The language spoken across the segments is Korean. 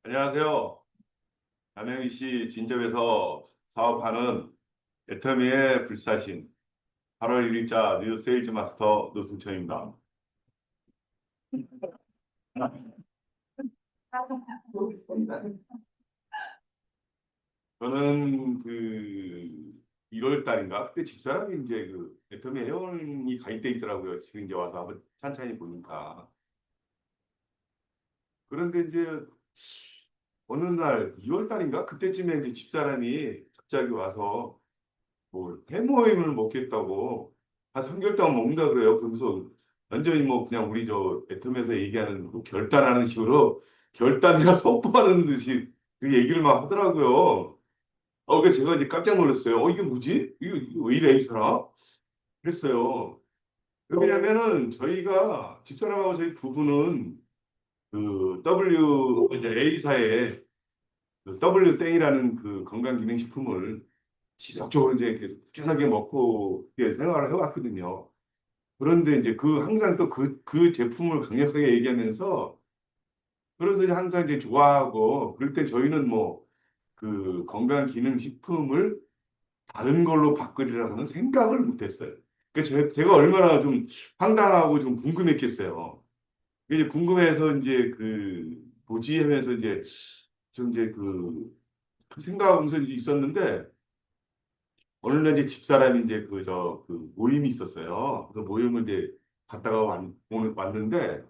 안녕하세요. 남양주시 진접에서 사업하는 애터미의 불사신 8월 1일자 뉴 세일즈 마스터 노승천입니다. 저는 1월 달인가 그때 집사람이 이제 애터미 회원이 가입돼 있더라고요. 지금 이제 와서 한번 찬찬히 보니까. 그런데 이제 어느 날 2월 달인가 그때쯤에 이제 집사람이 갑자기 와서 뭐 해모임을 먹겠다고 한 3개월 동안 먹는다 그래요. 그러면서 완전히 뭐 그냥 우리 저 애텀에서 얘기하는 그 결단하는 식으로 결단이라 선포하는 듯이 그 얘기를 막 하더라고요. 그래서 제가 이제 깜짝 놀랐어요. 이게 뭐지? 이거 왜 이래 이 사람? 그랬어요. 왜냐면은 저희가 집사람하고 저희 부부는 그 W 이제 A사의 그 W 땡이라는 그 건강기능식품을 지속적으로 이제 계속 꾸준하게 먹고 이렇게 생활을 해왔거든요. 그런데 이제 항상 또 그 제품을 강력하게 얘기하면서 그래서 이제 항상 이제 좋아하고 그럴 때 저희는 뭐 그 건강기능식품을 다른 걸로 바꾸리라고는 생각을 못했어요. 제가 얼마나 좀 황당하고 좀 궁금했겠어요. 이제 궁금해서 이제 뭐지 하면서 이제 좀 이제 그 생각하면서 있었는데 어느 날 이제 집사람이 이제 모임이 있었어요. 그래서 모임을 이제 갔다가 오늘 왔는데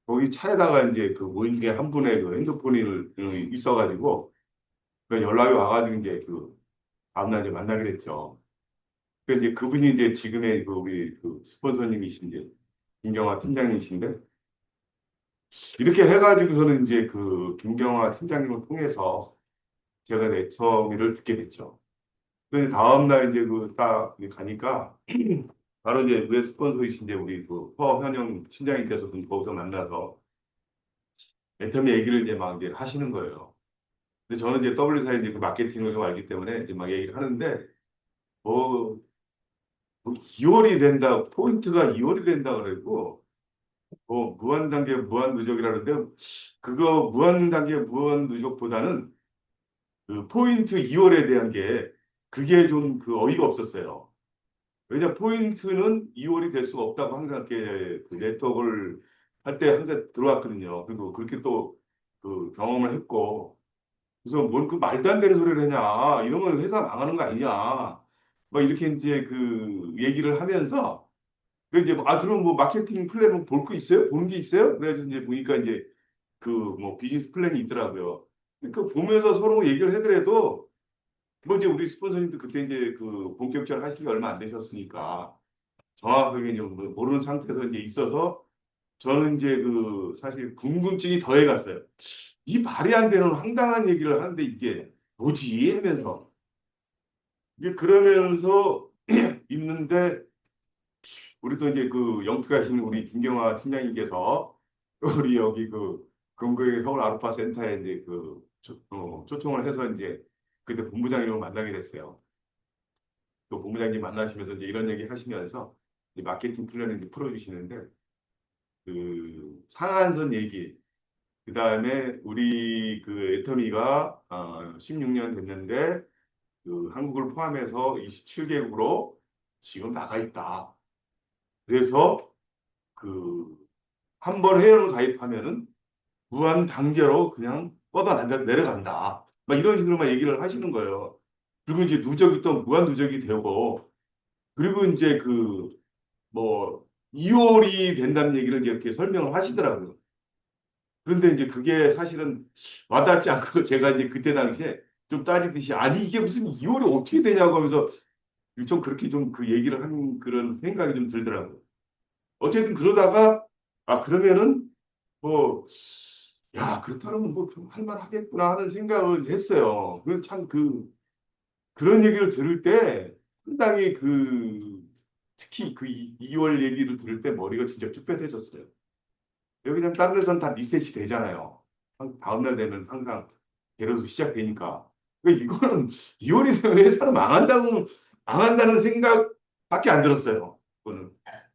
거기 차에다가 이제 그 모임 중에 한 분의 그 핸드폰이 있어가지고 그 연락이 와가지고 이제 다음날 이제 만나기로 했죠. 이제 그분이 이제 지금의 우리 스폰서님이신 이제 김경화 팀장님이신데 이렇게 해가지고서는 이제 김경화 팀장님을 통해서 제가 애처미를 듣게 됐죠. 그 다음날 이제 딱 가니까 바로 이제 왜 스폰서이신 이제 우리 허현영 팀장님께서 거기서 만나서 애터미 얘기를 이제 막 이제 하시는 거예요. 근데 저는 이제 W사의 이제 마케팅을 좀 알기 때문에 이제 막 얘기를 하는데 뭐, 뭐 2월이 된다, 포인트가 2월이 된다 그랬고 뭐 무한단계 무한누적이라는데 그거 무한단계 무한누적보다는 그 포인트 2월에 대한 게 그게 좀 어이가 없었어요. 왜냐 포인트는 2월이 될 수가 없다고 항상 이렇게 네트워크를 할 때 항상 들어왔거든요. 그리고 그렇게 또 경험을 했고 그래서 뭔 말도 안 되는 소리를 하냐 이러면 회사 망하는 거 아니냐 막 이렇게 이제 얘기를 하면서 이제 그럼 뭐 마케팅 플랜 볼 거 있어요? 보는 게 있어요? 그래서 이제 보니까 이제 뭐 비즈니스 플랜이 있더라고요. 그 보면서 서로 뭐 얘기를 하더라도 뭐 이제 우리 스폰서님도 그때 이제 본격적으로 하시기 얼마 안 되셨으니까 정확하게 이제 뭐 모르는 상태에서 이제 있어서 저는 이제 사실 궁금증이 더해갔어요. 이 말이 안 되는 황당한 얘기를 하는데 이게 뭐지? 하면서 이게 그러면서 있는데 우리 또 이제 영특 하시는 우리 김경화 팀장님께서 또 우리 여기 금고의 서울 아루파 센터에 이제 초청을 해서 이제 그때 본부장님을 만나게 됐어요. 또 본부장님 만나시면서 이제 이런 얘기 하시면서 이제 마케팅 플랜을 이제 풀어주시는데 상한선 얘기 그 다음에 우리 애터미가 16년 됐는데 한국을 포함해서 27개국으로 지금 나가 있다. 그래서 한 번 회원을 가입하면은 무한 단계로 그냥 내려간다. 막 이런 식으로만 얘기를 하시는 거예요. 그리고 이제 누적이 또 무한 누적이 되고 그리고 이제 뭐 2월이 된다는 얘기를 이제 이렇게 설명을 하시더라고요. 그런데 이제 그게 사실은 와닿지 않고 제가 이제 그때 당시에 좀 따지듯이 아니 이게 무슨 2월이 어떻게 되냐고 하면서 좀 그렇게 좀 얘기를 한 그런 생각이 좀 들더라고요. 어쨌든 그러다가 그러면은 뭐 야 그렇다면 뭐 좀 할만하겠구나 하는 생각을 했어요. 그래서 참 그런 얘기를 들을 때 상당히 특히 2월 얘기를 들을 때 머리가 진짜 쭈뼛해졌어요. 여기 그냥 다른 데서는 다 리셋이 되잖아요. 다음날 되면 항상 예로서 시작되니까. 그러니까 이거는 2월이 되면 회사는 망한다는 생각밖에 안 들었어요. 그거는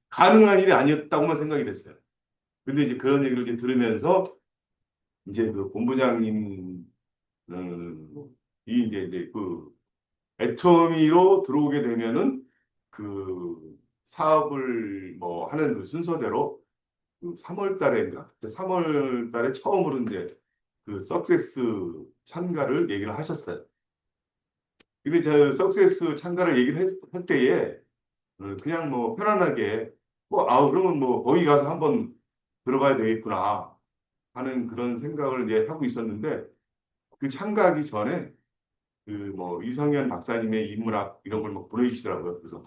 가능한 일이 아니었다고만 생각이 됐어요. 근데 이제 그런 얘기를 이제 들으면서 이제 그 본부장님 이 이제 그 애터미로 들어오게 되면은 그 사업을 뭐 하는 그 순서대로 그 3월 달에인가? 3월 달에 처음으로 이제 그 석세스 참가를 얘기를 하셨어요. 근데 저 석세스 참가를 얘기를 할 때에 그냥 뭐 편안하게 뭐 그러면 뭐 거기 가서 한번 들어가야 되겠구나 하는 그런 생각을 이제 하고 있었는데 그 참가하기 전에 그 뭐 이성현 박사님의 인문학 이런 걸 막 보내주시더라고요. 그래서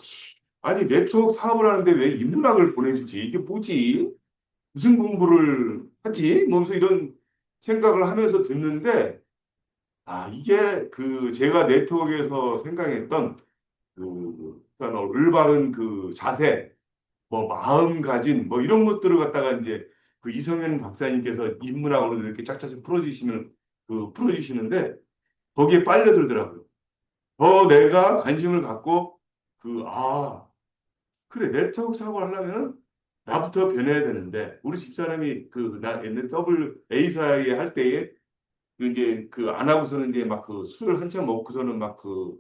아니 네트워크 사업을 하는데 왜 인문학을 보내주지? 이게 뭐지? 무슨 공부를 하지? 뭐면서 이런 생각을 하면서 듣는데 이게 그 제가 네트워크에서 생각했던 그 일단 올바른 그 자세, 뭐 마음가짐, 뭐 이런 것들을 갖다가 이제 그 이성현 박사님께서 인문학으로 이렇게 짝짝짝 풀어주시는데 거기에 빨려들더라고요. 더 내가 관심을 갖고 그래 네트워크 사업을 하려면 나부터 변해야 되는데 우리 집사람이 그 나 옛날 더블 A사에 할 때에 그 이제 그 안 하고서는 이제 막 그 술을 한참 먹고서는 막 그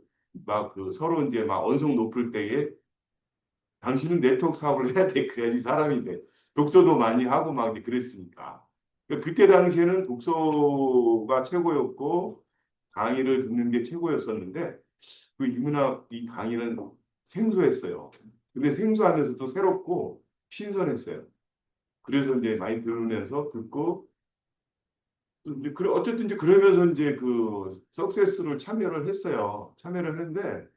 서로 이제 막 언성 높을 때에 당신은 네트워크 사업을 해야 돼. 그래야지 사람이 돼. 독서도 많이 하고 막 이제 그랬으니까. 그러니까 그때 당시에는 독서가 최고였고 강의를 듣는 게 최고였었는데 그 이문학 이 강의는 생소했어요. 근데 생소하면서도 새롭고 신선했어요. 그래서 이제 많이 들으면서 듣고 이제 어쨌든 이제 그러면서 이제 그 석세스를 참여를 했어요. 참여를 했는데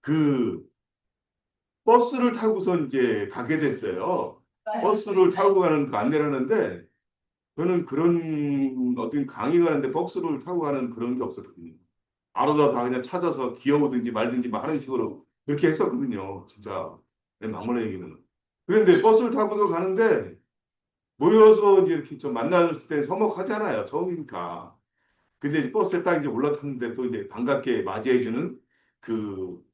그 버스를 타고서 이제 가게 됐어요. 버스를 타고 가는 그 안내를 하는데 저는 그런 어떤 강의 가는데 버스를 타고 가는 그런 게 없었거든요. 알아서 다 그냥 찾아서 기어오든지 말든지 막 하는 식으로 그렇게 했었거든요. 진짜 내 막말로 얘기는. 그런데 버스를 타고서 가는데 모여서 이제 이렇게 좀 만났을 때 서먹하잖아요. 처음이니까. 근데 이제 버스에 딱 이제 올라탔는데 또 이제 반갑게 맞이해주는 그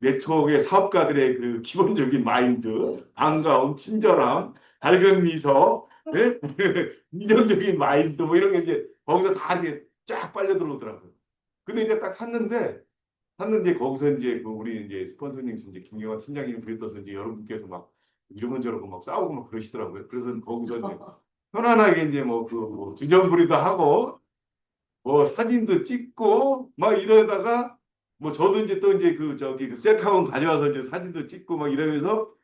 네트워크의 사업가들의 그 기본적인 마인드, 반가움, 친절함, 밝은 미소, 예? 긍정적인 마인드 뭐 이런 게 이제 거기서 다 이렇게 쫙 빨려 들어오더라고요. 근데 이제 딱 탔는데 거기서 이제 그 우리 이제 스폰서님 이제 김경화 팀장님 그랬어서 이제 여러분께서 막 이러고저러고 막 싸우고 막 그러시더라고요. 그래서 거기서 이제 편안하게 이제 뭐그 주전부리도 하고 뭐 사진도 찍고 막 이러다가 뭐 저도 이제 또 이제 그 저기 그 셀카봉 가져와서 이제 사진도 찍고 막 이러면서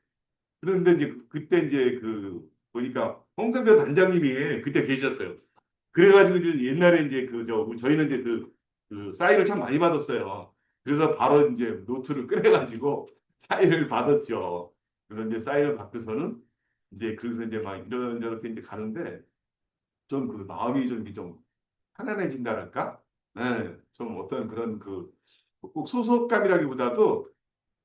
그런데 이제 그때 이제 그 보니까 홍성표 단장님이 그때 계셨어요. 그래가지고 이제 옛날에 이제 저희는 이제 그 사인을 참 많이 받았어요. 그래서 바로 이제 노트를 꺼내가지고 사인을 받았죠. 그래서 이제 사인을 받고서는 이제 그래서 이제 막 이런저렇게 이제 가는데 좀 그 마음이 좀 편안해진다랄까? 네, 좀 어떤 그런 그 꼭 소속감이라기보다도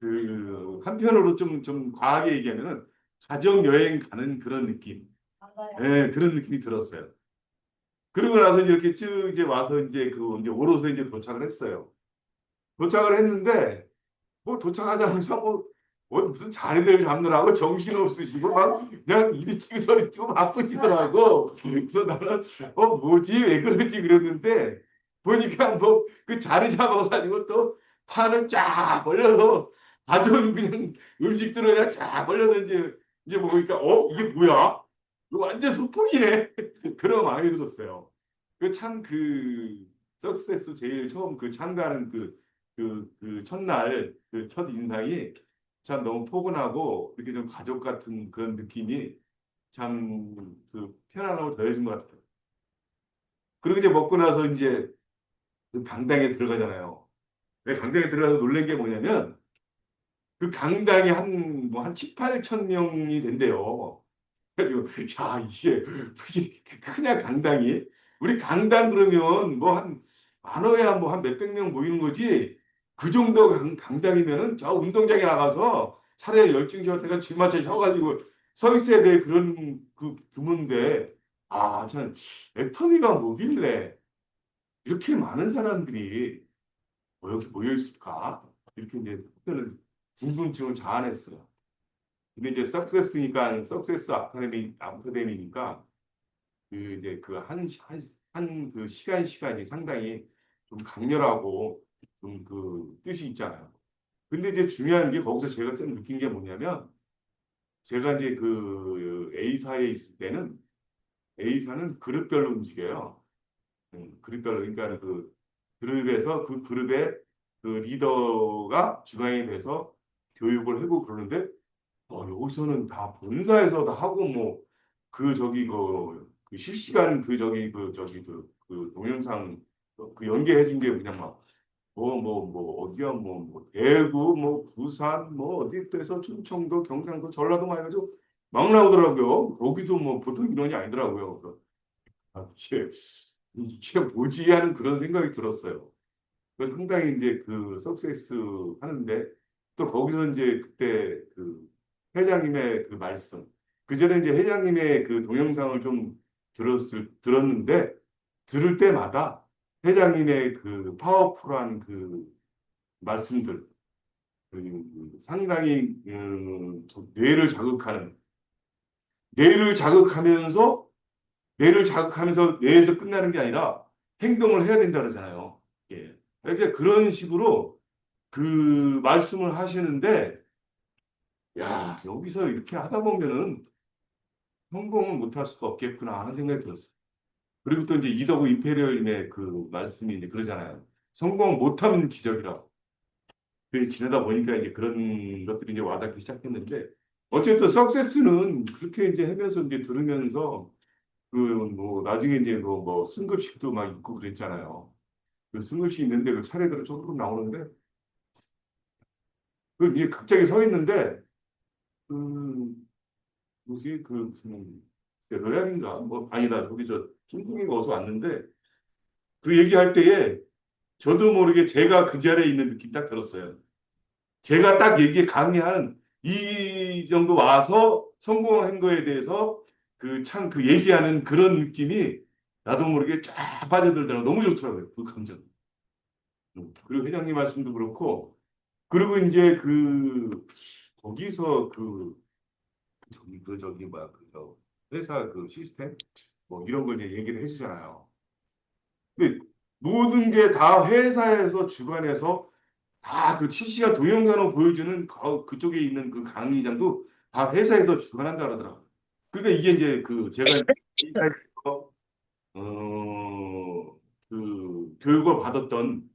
그 한편으로 좀 과하게 얘기하면은 가정 여행 가는 그런 느낌, 네, 그런 느낌이 들었어요. 그러고 나서 이제 이렇게 쭉 이제 와서 이제 그 이제 오로서 이제 도착을 했어요. 도착을 했는데 뭐 도착하자마자 뭐 무슨 자리들 잡느라고 정신없으시고 막 그냥 이리 뛰고 저리 뛰고 바쁘시더라고. 그래서 나는 뭐지 왜 그러지 그랬는데 보니까 뭐 그 자리 잡아가지고 또 판을 쫙 벌려서 가져온 그냥 음식들을 그냥 쫙 벌려서 이제 먹으니까 이게 뭐야? 이거 완전 소풍이네. 그런 마음이 들었어요. 그 참 그 석세스 제일 처음 그 참가하는 그 첫날 그 첫 인상이 참 너무 포근하고 이렇게 좀 가족 같은 그런 느낌이 참 그 편안함을 더해준 것 같아요. 그리고 이제 먹고 나서 이제 그 강당에 들어가잖아요. 왜 강당에 들어가서 놀란 게 뭐냐면 그 강당이 한 7, 8천 명이 된대요. 그래가지고 야 이게 그냥 강당이 우리 강당 그러면 뭐 한 많아야 뭐 한 몇백 명 모이는 거지 그 정도 강당이면은 저 운동장에 나가서 차라리 열중셔가 쥐맞춰 서가지고 서 있어야 될 그런 그 규모인데 참 애터미가 뭐길래 이렇게 많은 사람들이 여기서 모여 있을까 이렇게 이제 한편은 궁금증을 자아냈어요. 근데 이제 석세스니까 석세스 아카데미니까 그 이제 그 한 그 시간이 상당히 좀 강렬하고 좀 그 뜻이 있잖아요. 근데 이제 중요한 게 거기서 제가 좀 느낀 게 뭐냐면 제가 이제 그 A사에 있을 때는 A사는 그룹별로 움직여요. 그룹별로 그러니까 그 그룹에서 그 그룹의 그 리더가 주관이 돼서 교육을 하고 그러는데 여기서는 다 본사에서 다 하고 뭐 그 저기 그 실시간 그 저기 그 동영상 그 연계해 준 게 그냥 막 어디야 뭐 대구 뭐 부산 뭐 어디 때서 충청도 경상도 전라도 막 해가지고 막 나오더라고요. 거기도 뭐 보통 인원이 아니더라고요. 그래서 이게 뭐지 하는 그런 생각이 들었어요. 그래서 상당히 이제 그 석세스 하는데 또 거기서 이제 그때 그 회장님의 그 말씀 그 전에 이제 회장님의 그 동영상을 좀 들었는데 들을 때마다 회장님의 그 파워풀한 그 말씀들 상당히 뇌를 자극하면서 뇌를 자극하면서 뇌에서 끝나는 게 아니라 행동을 해야 된다 그러잖아요. 예. 그러니까 그런 식으로 그 말씀을 하시는데 야 여기서 이렇게 하다 보면은 성공을 못할 수가 없겠구나 하는 생각이 들었어요. 그리고 또 이제 이더구 임페리얼님의 그 말씀이 이제 그러잖아요. 성공 못하면 기적이라고. 그 지내다 보니까 이제 그런 것들이 이제 와닿기 시작했는데 어쨌든 석세스는 그렇게 이제 하면서 이제 들으면서 그 뭐 나중에 이제 뭐 승급식도 막 있고 그랬잖아요. 그 승급식 있는데 그 차례대로 조금 나오는데 그 이제 갑자기 서 있는데 그 뭐지 그 무슨 로얄인가 뭐 아니다 거기 저 중국인가 어디서 왔는데 그 얘기할 때에 저도 모르게 제가 그 자리에 있는 느낌 딱 들었어요. 제가 딱 얘기 강의하는 이 정도 와서 성공한 거에 대해서 그 참 그 얘기하는 그런 느낌이 나도 모르게 쫙 빠져들더라고 너무 좋더라고요 그 감정. 그리고 회장님 말씀도 그렇고 그리고 이제 그 거기서 그 저기 뭐야 그저 회사 그 시스템 뭐 이런 걸 이제 얘기를 해주잖아요. 근데 모든 게 다 회사에서 주관해서 다 그 실시간 동영상으로 보여주는 그쪽에 있는 그 강의장도 다 회사에서 주관한다 그러더라고요. 그러니까 이게 이제 그 제가 회사에서 그 교육을 받았던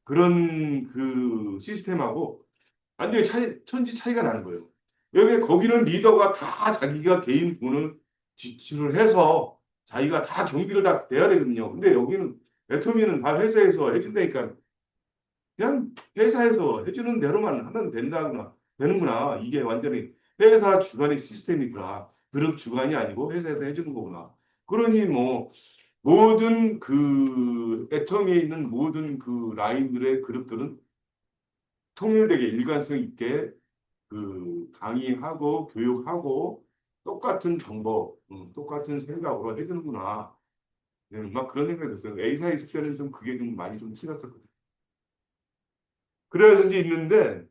그런 그 시스템하고 완전히 천지 차이가 나는 거예요. 여기 거기는 리더가 다 자기가 개인 돈을 지출을 해서 자기가 다 경비를 다 내야 되거든요. 근데 여기는 애터미는 다 회사에서 해준다니까 그냥 회사에서 해주는 대로만 하면 되는구나. 이게 완전히 회사 주관의 시스템이구나. 그룹 주관이 아니고 회사에서 해주는 거구나. 그러니 뭐 모든 그 애터미에 있는 모든 그 라인들의 그룹들은 통일되게 일관성 있게 그 강의하고 교육하고 똑같은 정보, 똑같은 생각으로 해주는구나. 막 그런 생각이 들었어요. A사에 있을 때는 좀 그게 좀 많이 좀 틀렸었거든요. 그래서 이제 있는데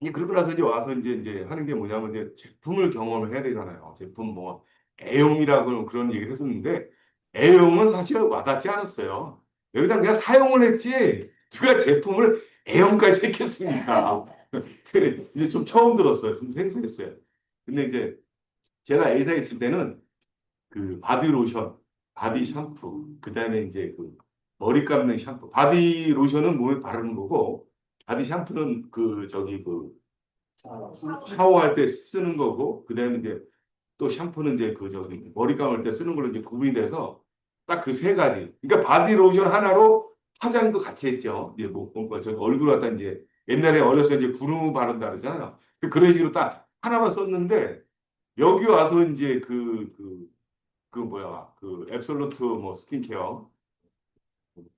이제 그러고 나서 이제 와서 이제 하는 게 뭐냐면 이제 제품을 경험을 해야 되잖아요. 제품 뭐 애용이라고 그런 얘기를 했었는데 애용은 사실 와닿지 않았어요. 여기다 그냥 사용을 했지 누가 제품을 애용까지 했겠습니까? 이제 좀 처음 들었어요. 좀 생소했어요. 근데 이제 제가 A사에 있을 때는 그 바디 로션, 바디 샴푸, 그다음에 이제 그 머리 감는 샴푸. 바디 로션은 몸에 바르는 거고 바디 샴푸는 그 저기 그 샤워할 때 쓰는 거고 그다음에 이제 또 샴푸는 이제 그 저기 머리 감을 때 쓰는 걸로 이제 구분이 돼서 딱 그 세 가지. 그러니까 바디 로션 하나로 화장도 같이 했죠. 이제 뭐 저 얼굴 갖다 이제 옛날에 어렸을 때 이제 구름 바른다 그러잖아요. 그런 식으로 딱 하나만 썼는데 여기 와서 이제 그 뭐야 그 앱솔루트 뭐 스킨케어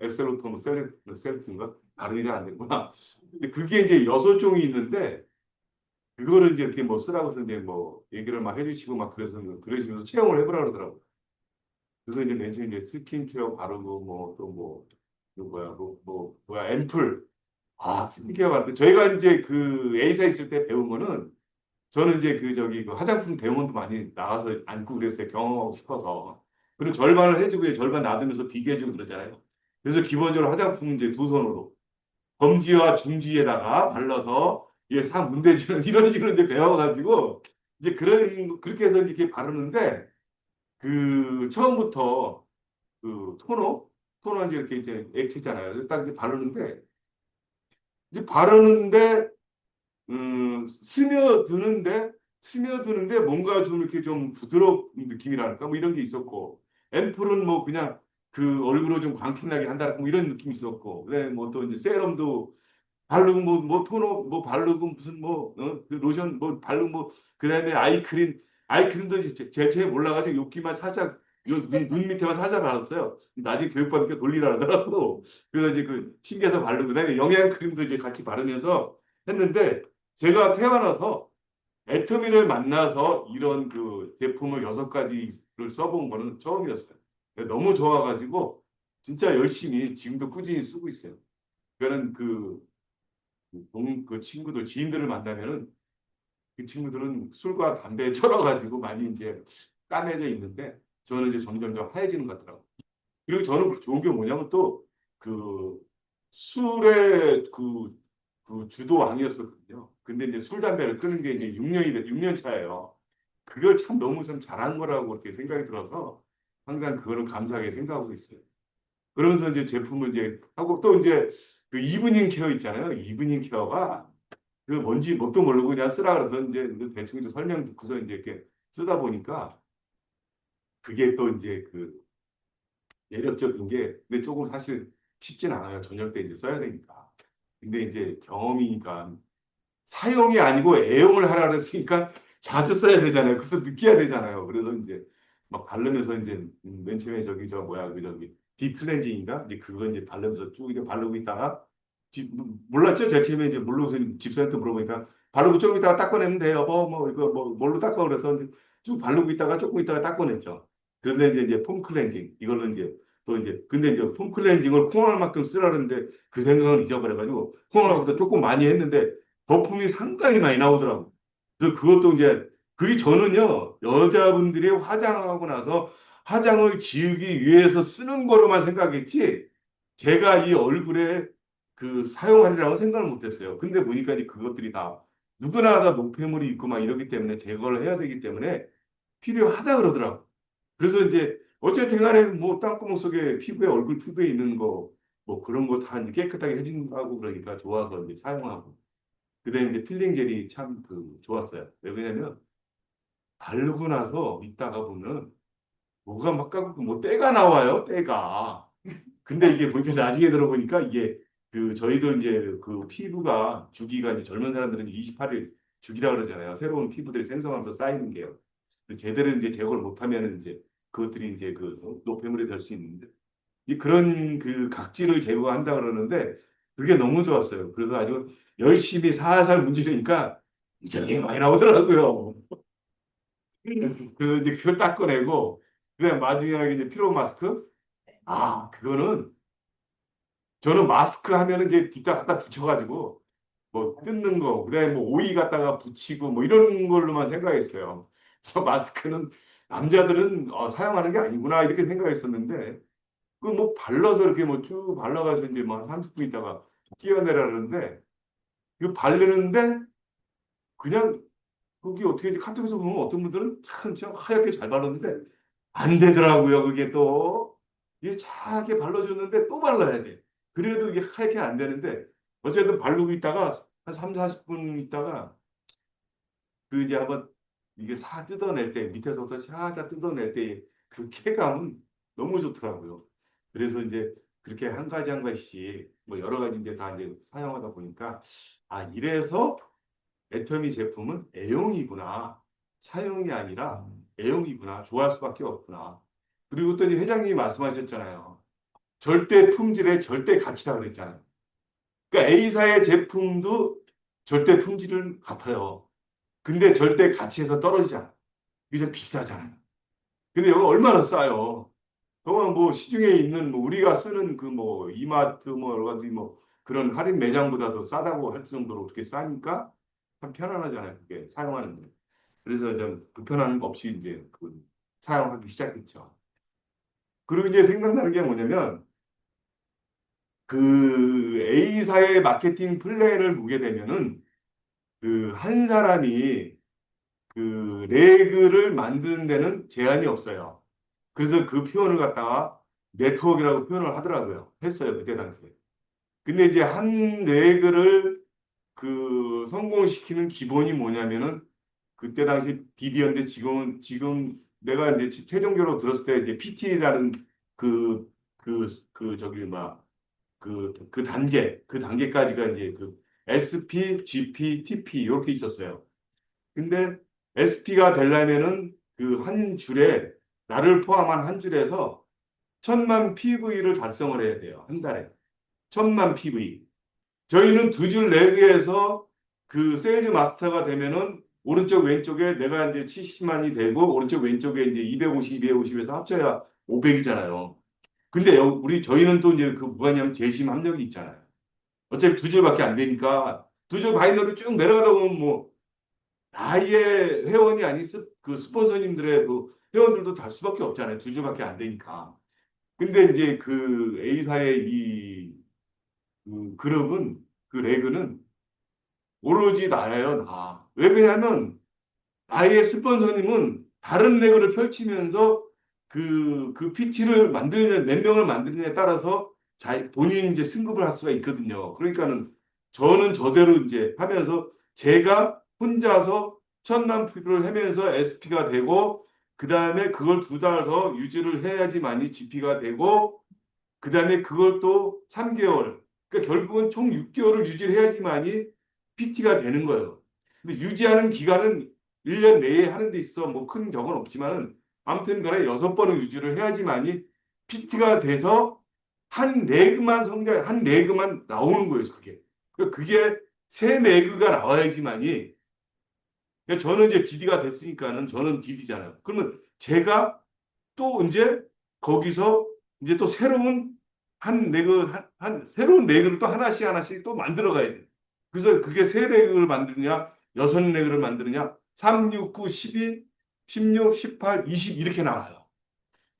앱솔루트 뭐 셀렉트인가 발음이 잘 안 되구나. 근데 그게 이제 6종이 있는데 그거를 이제 이렇게 뭐 쓰라고 해서 이제 뭐 얘기를 막 해주시고 막 그러시면서 체험을 해보라 그러더라고. 그래서 이제 맨 처음에 이제 스킨케어 바르고 뭐 또 뭐 뭐야 앰플 스킨케어 바르고 저희가 이제 그 A사 있을 때 배운 거는 저는 이제 그 저기 그 화장품 대원도 많이 나가서 앉고 그랬어요. 경험하고 싶어서. 그리고 절반을 해주고 절반 놔두면서 비교해주고 그러잖아요. 그래서 기본적으로 화장품은 이제 두 손으로 검지와 중지에다가 발라서 이게 상 문대지는 이런 식으로 이제 배워가지고 이제 그렇게 해서 이렇게 바르는데 그 처음부터 그 토너 이제 이렇게 이제 액체잖아요. 딱 이제 바르는데 이제 바르는데 스며드는데 뭔가 좀 이렇게 좀 부드러운 느낌이랄까 뭐 이런 게 있었고 앰플은 뭐 그냥 그 얼굴을 좀 광택나게 한다랄까 뭐 이런 느낌이 있었고 그다음에 뭐 또 이제 세럼도 바르고 뭐 토너 뭐 바르고 무슨 그 로션 뭐 바르고 뭐 그다음에 아이크림도 제체 몰라가지고 여기만 살짝 눈 밑에만 살짝 발랐어요. 나중에 교육받으니까 돌리라 하더라고. 그래서 이제 그 튕겨서 바르고 그다음에 영양크림도 이제 같이 바르면서 했는데 제가 태어나서 애터미를 만나서 이런 그 제품을 6가지를 써본 거는 처음이었어요. 너무 좋아가지고 진짜 열심히 지금도 꾸준히 쓰고 있어요. 그러니까는 그 친구들, 지인들을 만나면은 그 친구들은 술과 담배에 철어가지고 많이 이제 까매져 있는데 저는 이제 점점점 하얘지는 것 같더라고요. 그리고 저는 좋은 게 뭐냐면 또 그 술의 그 주도 왕이었었거든요. 근데 이제 술, 담배를 끊은 게 이제 6년 차예요. 그걸 참 너무 좀 잘한 거라고 이렇게 생각이 들어서 항상 그거를 감사하게 생각하고 있어요. 그러면서 이제 제품을 이제 하고 또 이제 그 이브닝 케어 있잖아요. 이브닝 케어가 그 뭔지 뭣도 모르고 그냥 쓰라 그래서 이제 대충 이제 설명 듣고서 이제 이렇게 쓰다 보니까 그게 또 이제 그 매력적인 게 근데 조금 사실 쉽진 않아요. 저녁 때 이제 써야 되니까. 근데 이제 경험이니까 사용이 아니고 애용을 하라 그랬으니까 자주 써야 되잖아요. 그래서 느껴야 되잖아요. 그래서 이제 막 바르면서 이제 맨 처음에 저기 저 뭐야 그 저기 딥 클렌징인가 이제 그거 이제 바르면서 쭉 이제 바르고 있다가 몰랐죠. 제일 처음에 이제 물로서 집사한테 물어보니까 바르고 조금 있다가 닦아내면 돼요. 여보 뭐 이거 뭐 뭘로 닦아 그래서 이제 쭉 바르고 있다가 조금 있다가 닦아냈죠. 그런데 이제 폼 클렌징 이걸로 이제 또 이제 근데 이제 폼 클렌징을 콩알 만큼 쓰라는데 그 생각을 잊어버려가지고 콩알보다 조금 많이 했는데 거품이 상당히 많이 나오더라고. 그래서 그것도 이제 그게 저는요 여자분들이 화장하고 나서 화장을 지우기 위해서 쓰는 거로만 생각했지 제가 이 얼굴에 그 사용하리라고 생각을 못했어요. 근데 보니까 이제 그것들이 다 누구나 다 노폐물이 있고 막 이러기 때문에 제거를 해야 되기 때문에 필요하다 그러더라고. 그래서 이제 어쨌든 간에 뭐 땅구멍 속에 피부에 얼굴 피부에 있는 거 뭐 그런 거 다 깨끗하게 해준다고 그러니까 좋아서 이제 사용하고. 그다음에 이제 필링 젤이 참 그 좋았어요. 왜 그러냐면 바르고 나서 있다가 보면 뭐가 막 까고 뭐 때가 나와요. 때가. 근데 이게 보니까 나중에 들어보니까 이게 그 저희들 이제 그 피부가 주기가 이제 젊은 사람들은 28일 주기라 그러잖아요. 새로운 피부들이 생성하면서 쌓이는 게요. 제대로 이제 제거를 못하면 이제 그것들이 이제 그 노폐물이 될 수 있는데 이 그런 그 각질을 제거한다 그러는데 그게 너무 좋았어요. 그래서 아주 열심히 살살 문지르니까 이전이 많이 나오더라고요. 그래서 이제 그걸 닦아내고 그다음 마지막에 이제 피로 마스크 그거는 저는 마스크 하면은 이제 뒷다 갖다 붙여가지고 뭐 뜯는 거 그다음에 뭐 오이 갖다가 붙이고 뭐 이런 걸로만 생각했어요. 그래서 마스크는 남자들은 사용하는 게 아니구나 이렇게 생각했었는데 그 뭐 발라서 이렇게 뭐 쭉 발라가지고 이제 뭐 한 30분 있다가 끼워내라는데 그 바르는데 그냥 거기 어떻게 이제 카톡에서 보면 어떤 분들은 참 하얗게 잘 바르는데 안 되더라고요. 그게 또 이게 차게 발라줬는데 또 발라야 돼. 그래도 이게 하얗게 안 되는데 어쨌든 바르고 있다가 한 3, 40분 있다가 그 이제 한번 이게 사 뜯어낼 때 밑에서부터 샤자 뜯어낼 때 그 쾌감은 너무 좋더라고요. 그래서 이제 그렇게 한 가지 한 가지씩 뭐 여러 가지 이제 다 이제 사용하다 보니까 이래서 애터미 제품은 애용이구나. 사용이 아니라 애용이구나. 좋아할 수밖에 없구나. 그리고 또 이제 회장님이 말씀하셨잖아요. 절대 품질의 절대 가치라 그랬잖아요. 그러니까 A사의 제품도 절대 품질은 같아요. 근데 절대 가치에서 떨어지잖아. 이게 좀 비싸잖아요. 근데 여기 얼마나 싸요? 그건 뭐 시중에 있는 뭐 우리가 쓰는 그 뭐 이마트 뭐 여러 가지 뭐 그런 할인 매장보다도 싸다고 할 정도로 어떻게 싸니까 참 편안하잖아요. 그게 사용하는데. 그래서 좀 불편함 없이 이제 그 사용하기 시작했죠. 그리고 이제 생각나는 게 뭐냐면 그 A사의 마케팅 플랜을 보게 되면은 그 한 사람이 그 레그를 만드는 데는 제한이 없어요. 그래서 그 표현을 갖다가 네트워크라고 표현을 하더라고요. 했어요. 그때 당시에. 근데 이제 한 레그를 그 성공시키는 기본이 뭐냐면은 그때 당시 DD였는데 지금 내가 이제 최종적으로 들었을 때 이제 PT라는 그 저기 그 단계까지가 이제 그 SP, GP, TP 이렇게 있었어요. 근데 SP가 되려면은 그 한 줄에 나를 포함한 한 줄에서 1000만 PV를 달성을 해야 돼요. 한 달에. 1000만 PV. 저희는 두 줄 레그에서 그 세일즈 마스터가 되면은 오른쪽 왼쪽에 내가 이제 70만이 되고 오른쪽 왼쪽에 이제 250, 250에서 합쳐야 500이잖아요. 근데 저희는 또 이제 그 뭐가 냐면 재심 압력이 있잖아요. 어차피 두 줄밖에 안 되니까 두 줄 바이너리 쭉 내려가다 보면 뭐 아예 회원이 아닌 그 스폰서님들의 그 회원들도 달 수밖에 없잖아요. 두 줄밖에 안 되니까. 근데 이제 그 A사의 그 그룹은 그 레그는 오로지 나예요, 나. 왜 그러냐면 아예 스폰서님은 다른 레그를 펼치면서 그 PT를 만들면 몇 명을 만드느냐에 따라서 본인 이제 승급을 할 수가 있거든요. 그러니까는 저는 저대로 이제 하면서 제가 혼자서 천만 피부를 하면서 SP가 되고 그 다음에 그걸 두 달 더 유지를 해야지만이 GP가 되고 그 다음에 그걸 또 3개월 그러니까 결국은 총 6개월을 유지를 해야지만이 PT가 되는 거예요. 근데 유지하는 기간은 1년 내에 하는 데 있어 뭐 큰 적은 없지만은 아무튼 간에 6번을 유지를 해야지만이 PT가 돼서 한 레그만 나오는 거예요, 그게. 그게 세 레그가 나와야지만이 그러니까 저는 이제 DD가 됐으니까는 저는 DD잖아요. 그러면 제가 또 이제 거기서 이제 또 새로운 새로운 레그를 또 하나씩 하나씩 또 만들어 가야 돼. 그래서 그게 세 레그를 만드느냐, 여섯 레그를 만드느냐, 3, 6, 9, 12, 16, 18, 20 이렇게 나와요.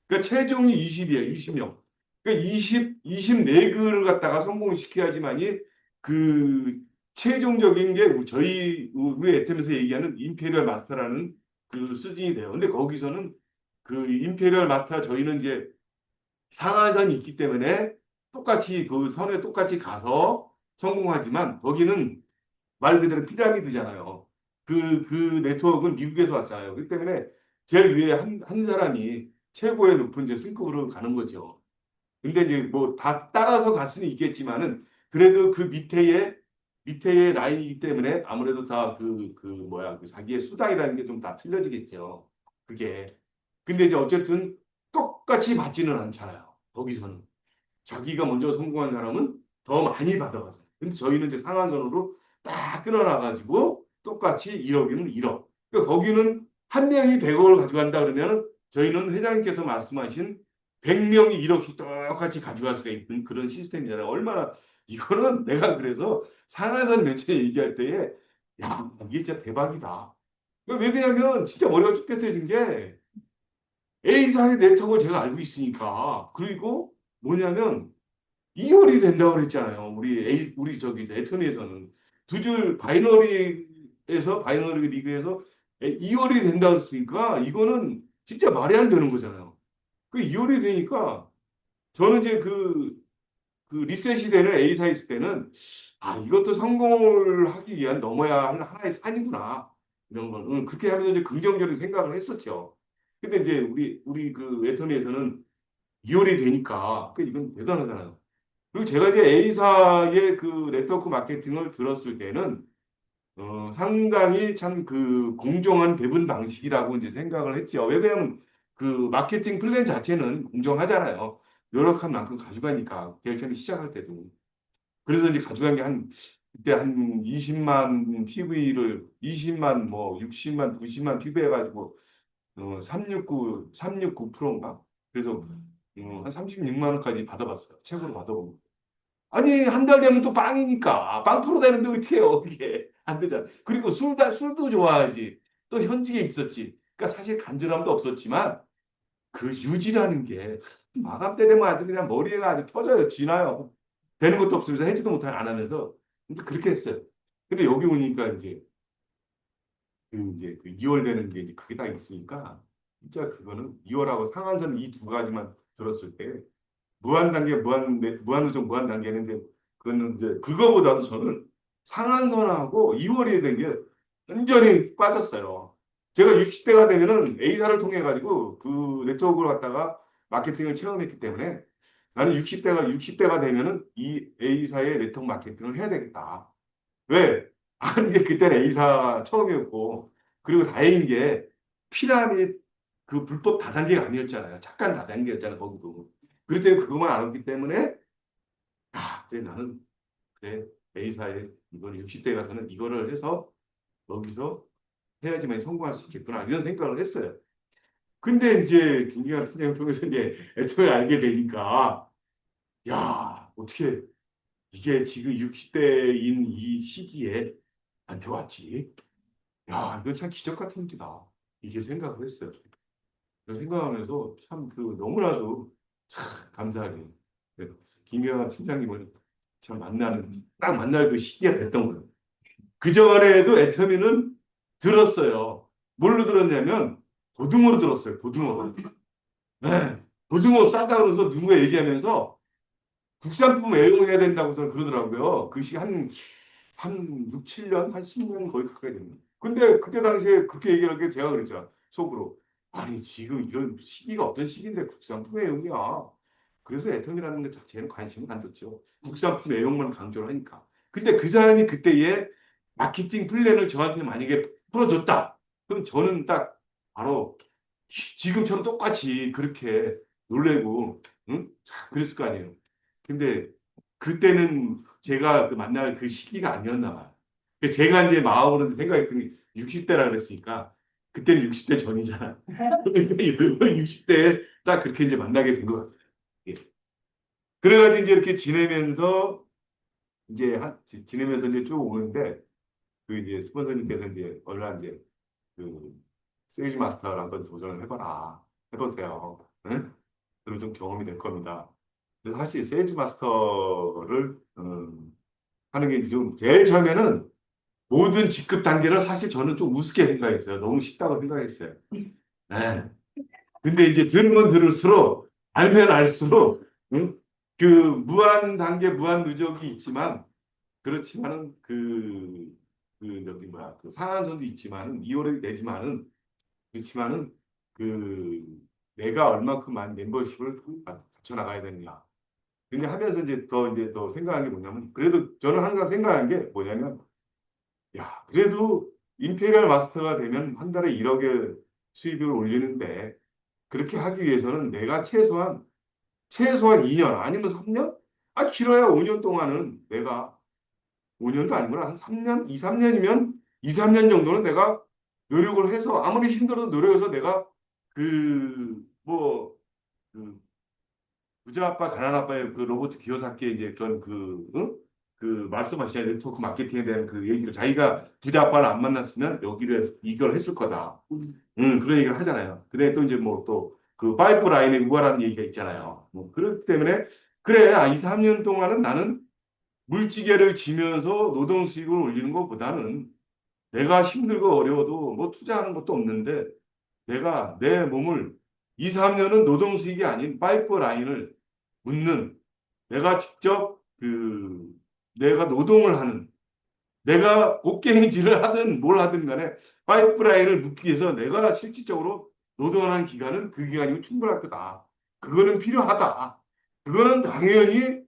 그러니까 최종이 20이에요. 20명. 그러니까 20 레그를 갖다가 성공시켜야지만이 그 최종적인 게 우리 애템에서 얘기하는 임페리얼 마스터라는 그 수준이 돼요. 근데 거기서는 그 임페리얼 마스터 저희는 이제 상하선이 있기 때문에 똑같이 그 선에 똑같이 가서 성공하지만 거기는 말 그대로 피라미드잖아요. 그 네트워크는 미국에서 왔어요. 그렇기 때문에 제일 위에 한 사람이 최고의 높은 이제 승급으로 가는 거죠. 근데 이제 뭐 다 따라서 갈 수는 있겠지만은 그래도 그 밑에의 라인이기 때문에 아무래도 다 그 자기의 수당이라는 게 좀 다 틀려지겠죠. 그게. 근데 이제 어쨌든 똑같이 받지는 않잖아요. 거기서는. 자기가 먼저 성공한 사람은 더 많이 받아가죠. 근데 저희는 이제 상한선으로 딱 끊어놔가지고 똑같이 1억이면 1억. 그러니까 거기는 한 명이 100억을 가져간다 그러면 저희는 회장님께서 말씀하신 100명이 1억씩 똑같이 가져갈 수가 있는 그런 시스템이잖아요. 얼마나 이거는 내가 그래서 상한선 맨 처음에 얘기할 때에 야 이게 진짜 대박이다. 왜 그러냐면 진짜 머리가 쭉 펴져진 게 A사의 네트워크를 제가 알고 있으니까 그리고 뭐냐면 이월이 된다고 그랬잖아요. 우리 저기 애터미에서는 두 줄 바이너리 리그에서 이월이 된다고 했으니까 이거는 진짜 말이 안 되는 거잖아요. 그 이월이 되니까 저는 이제 그 리셋이 되는 A사 있을 때는 아 이것도 성공을 하기 위한 넘어야 하는 하나의 산이구나 이런 걸 그렇게 하면서 이제 긍정적인 생각을 했었죠. 근데 이제 우리 그 애터미에서는 이월이 되니까 그 이건 대단하잖아요. 그리고 제가 이제 A사의 그 네트워크 마케팅을 들었을 때는 상당히 참 그 공정한 배분 방식이라고 이제 생각을 했죠. 왜냐하면 그 마케팅 플랜 자체는 공정하잖아요. 노력한 만큼 가져가니까 제일 처음에 시작할 때도. 그래서 이제 가져간 게 그때 한 20만 PV를 20만 뭐 60만 90만 PV 해가지고 369%인가? 그래서 한 36만 원까지 받아봤어요. 책으로 받아보고. 아니 한 달 되면 또 빵이니까 빵 프로 되는데 어떻게 해요 이게 안 되잖아. 그리고 술도 좋아하지. 또 현직에 있었지. 그러니까 사실 간절함도 없었지만 그 유지라는 게 마감 때 되면 아주 그냥 머리가 아주 터져요. 쥐나요. 되는 것도 없으면서 해지도 못하고 안 하면서. 근데 그렇게 했어요. 근데 여기 오니까 이제 그 2월 되는 게 이제 그게 다 있으니까 진짜 그거는 2월하고 상한선 이 두 가지만 들었을 때 무한 단계, 무한 누적, 무한 단계는 이제 그거는 이제 그거보다도 저는 상한선하고 2월이 된 게 완전히 빠졌어요. 제가 60대가 되면은 A사를 통해 가지고 그 네트워크를 갖다가 마케팅을 체험했기 때문에 나는 60대가 되면은 이 A사의 네트워크 마케팅을 해야 되겠다. 왜? 아니, 그때는 A사가 처음이었고, 그리고 다행인 게, 피라미드 그 불법 다단계가 아니었잖아요. 착한 다단계였잖아요, 거기도. 그렇기 때문에 그것만 알았기 때문에, 그래, 나는, 그래, A사에, 이걸 60대 가서는 이거를 해서, 여기서 해야지만 성공할 수 있겠구나, 이런 생각을 했어요. 근데 이제, 김기환 팀장을 통해서 이제 애초에 알게 되니까, 야, 어떻게, 이게 지금 60대인 이 시기에 나한테 왔지? 야, 이건 참 기적 같은 일이다. 이게 생각을 했어요. 그래서 생각하면서 참 그 너무나도 참 감사하게. 그래서 김경환 팀장님을 참 딱 만날 그 시기가 됐던 거예요. 그전에도 애터미는 들었어요. 뭘로 들었냐면, 고등어로 들었어요. 고등어로. 네. 고등어 싸다 그러면서 누군가 얘기하면서 국산품 애용해야 된다고 저는 그러더라고요. 그 시 한 6, 7년, 한 10년 거의 가까이 됩니다. 근데 그때 당시에 그렇게 얘기할 게 제가 그랬죠. 속으로. 아니, 지금 이런 시기가 어떤 시기인데 국산품 애용이야. 그래서 애통이라는 것 자체는 관심을 안 뒀죠. 국산품 애용만 강조를 하니까. 근데 그 사람이 그때의 마케팅 플랜을 저한테 만약에 풀어줬다. 그럼 저는 딱 바로 지금처럼 똑같이 그렇게 놀래고, 응? 그랬을 거 아니에요. 근데 그때는 제가 그 만날 그 시기가 아니었나 봐요. 제가 이제 마음으로 생각했던 게 60대라 그랬으니까 그때는 60대 전이잖아. 그러니까 60대에 딱 그렇게 이제 만나게 된 것 같아요. 예. 그래가지고 이제 이렇게 지내면서 이제 쭉 오는데 그 이제 스폰서님께서 이제 얼마 이제 그 세일즈 마스터를 한번 도전을 해봐라. 해보세요. 응? 그러면 좀 경험이 될 겁니다. 근데 사실 세일즈 마스터를 하는 게 좀 제일 처음에는 모든 직급 단계를 사실 저는 좀 우습게 생각했어요. 너무 쉽다고 생각했어요. 네. 근데 이제 들으면 들을수록 알면 알수록 응? 그 무한 단계 무한 누적이 있지만 그렇지만은 그 저기 뭐야 그 상한선도 있지만은 2월이 되지만은 그렇지만은 그 내가 얼마큼 많은 멤버십을 갖춰 나가야 되느냐. 근데 하면서 이제 더 생각한 게 뭐냐면 그래도 저는 항상 생각한 게 뭐냐면 야 그래도 임페리얼 마스터가 되면 한 달에 1억의 수입을 올리는데 그렇게 하기 위해서는 내가 최소한 2년 아니면 3년? 길어야 5년 동안은 내가 5년도 아니구나. 한 3년, 2, 3년이면 2, 3년 정도는 내가 노력을 해서 아무리 힘들어도 노력해서 내가 뭐, 그 부자 아빠, 가난 아빠의 그 로버트 기요사키의 이제 그런 응? 그 말씀하신 네트워크 마케팅에 대한 그 얘기를 자기가 부자 아빠를 안 만났으면 여기를 이걸 했을 거다. 그런 얘기를 하잖아요. 근데 또 이제 뭐 또 그 파이프 라인에 우하라는 얘기가 있잖아요. 뭐 그렇기 때문에 그래, 2, 3년 동안은 나는 물지개를 지면서 노동 수익을 올리는 것보다는 내가 힘들고 어려워도 뭐 투자하는 것도 없는데 내가 내 몸을 2, 3년은 노동 수익이 아닌 파이프 라인을 묻는 내가 직접 내가 노동을 하는 내가 곡괭이질을 하든 뭘 하든 간에 파이프라인을 묻기 위해서 내가 실질적으로 노동하는 기간은 그 기간이면 충분할 거다. 그거는 필요하다. 그거는 당연히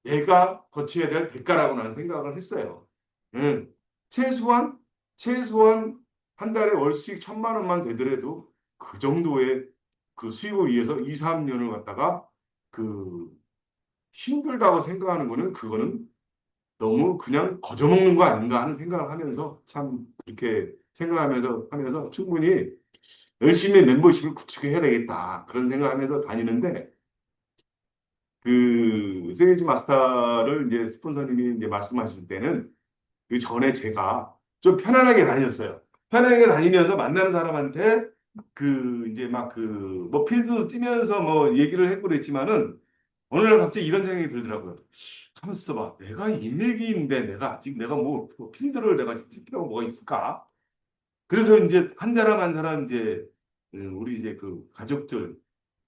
내가 거쳐야 될 대가라고 나는 생각을 했어요. 응. 최소한, 최소한 한 달에 월 수익 1,000만 원만 되더라도 그 정도의 그 수익을 위해서 2, 3년을 갖다가 그 힘들다고 생각하는 거는 그거는 너무 그냥 거저먹는 거 아닌가 하는 생각을 하면서 참 그렇게 생각하면서 충분히 열심히 멤버십을 구축해야 되겠다. 그런 생각을 하면서 다니는데 그 세일즈 마스터를 이제 스폰서님이 이제 말씀하실 때는 그 전에 제가 좀 편안하게 다녔어요. 편안하게 다니면서 만나는 사람한테 그 이제 막 그 뭐 필드 뛰면서 뭐 얘기를 했고 그랬지만은 어느 날 갑자기 이런 생각이 들더라고요. 가만 있어봐. 내가 인맥이인데 내가 아직 내가 뭐 필드를 내가 뛸 필요가 뭐가 있을까? 그래서 이제 한 사람 한 사람 이제 우리 이제 그 가족들,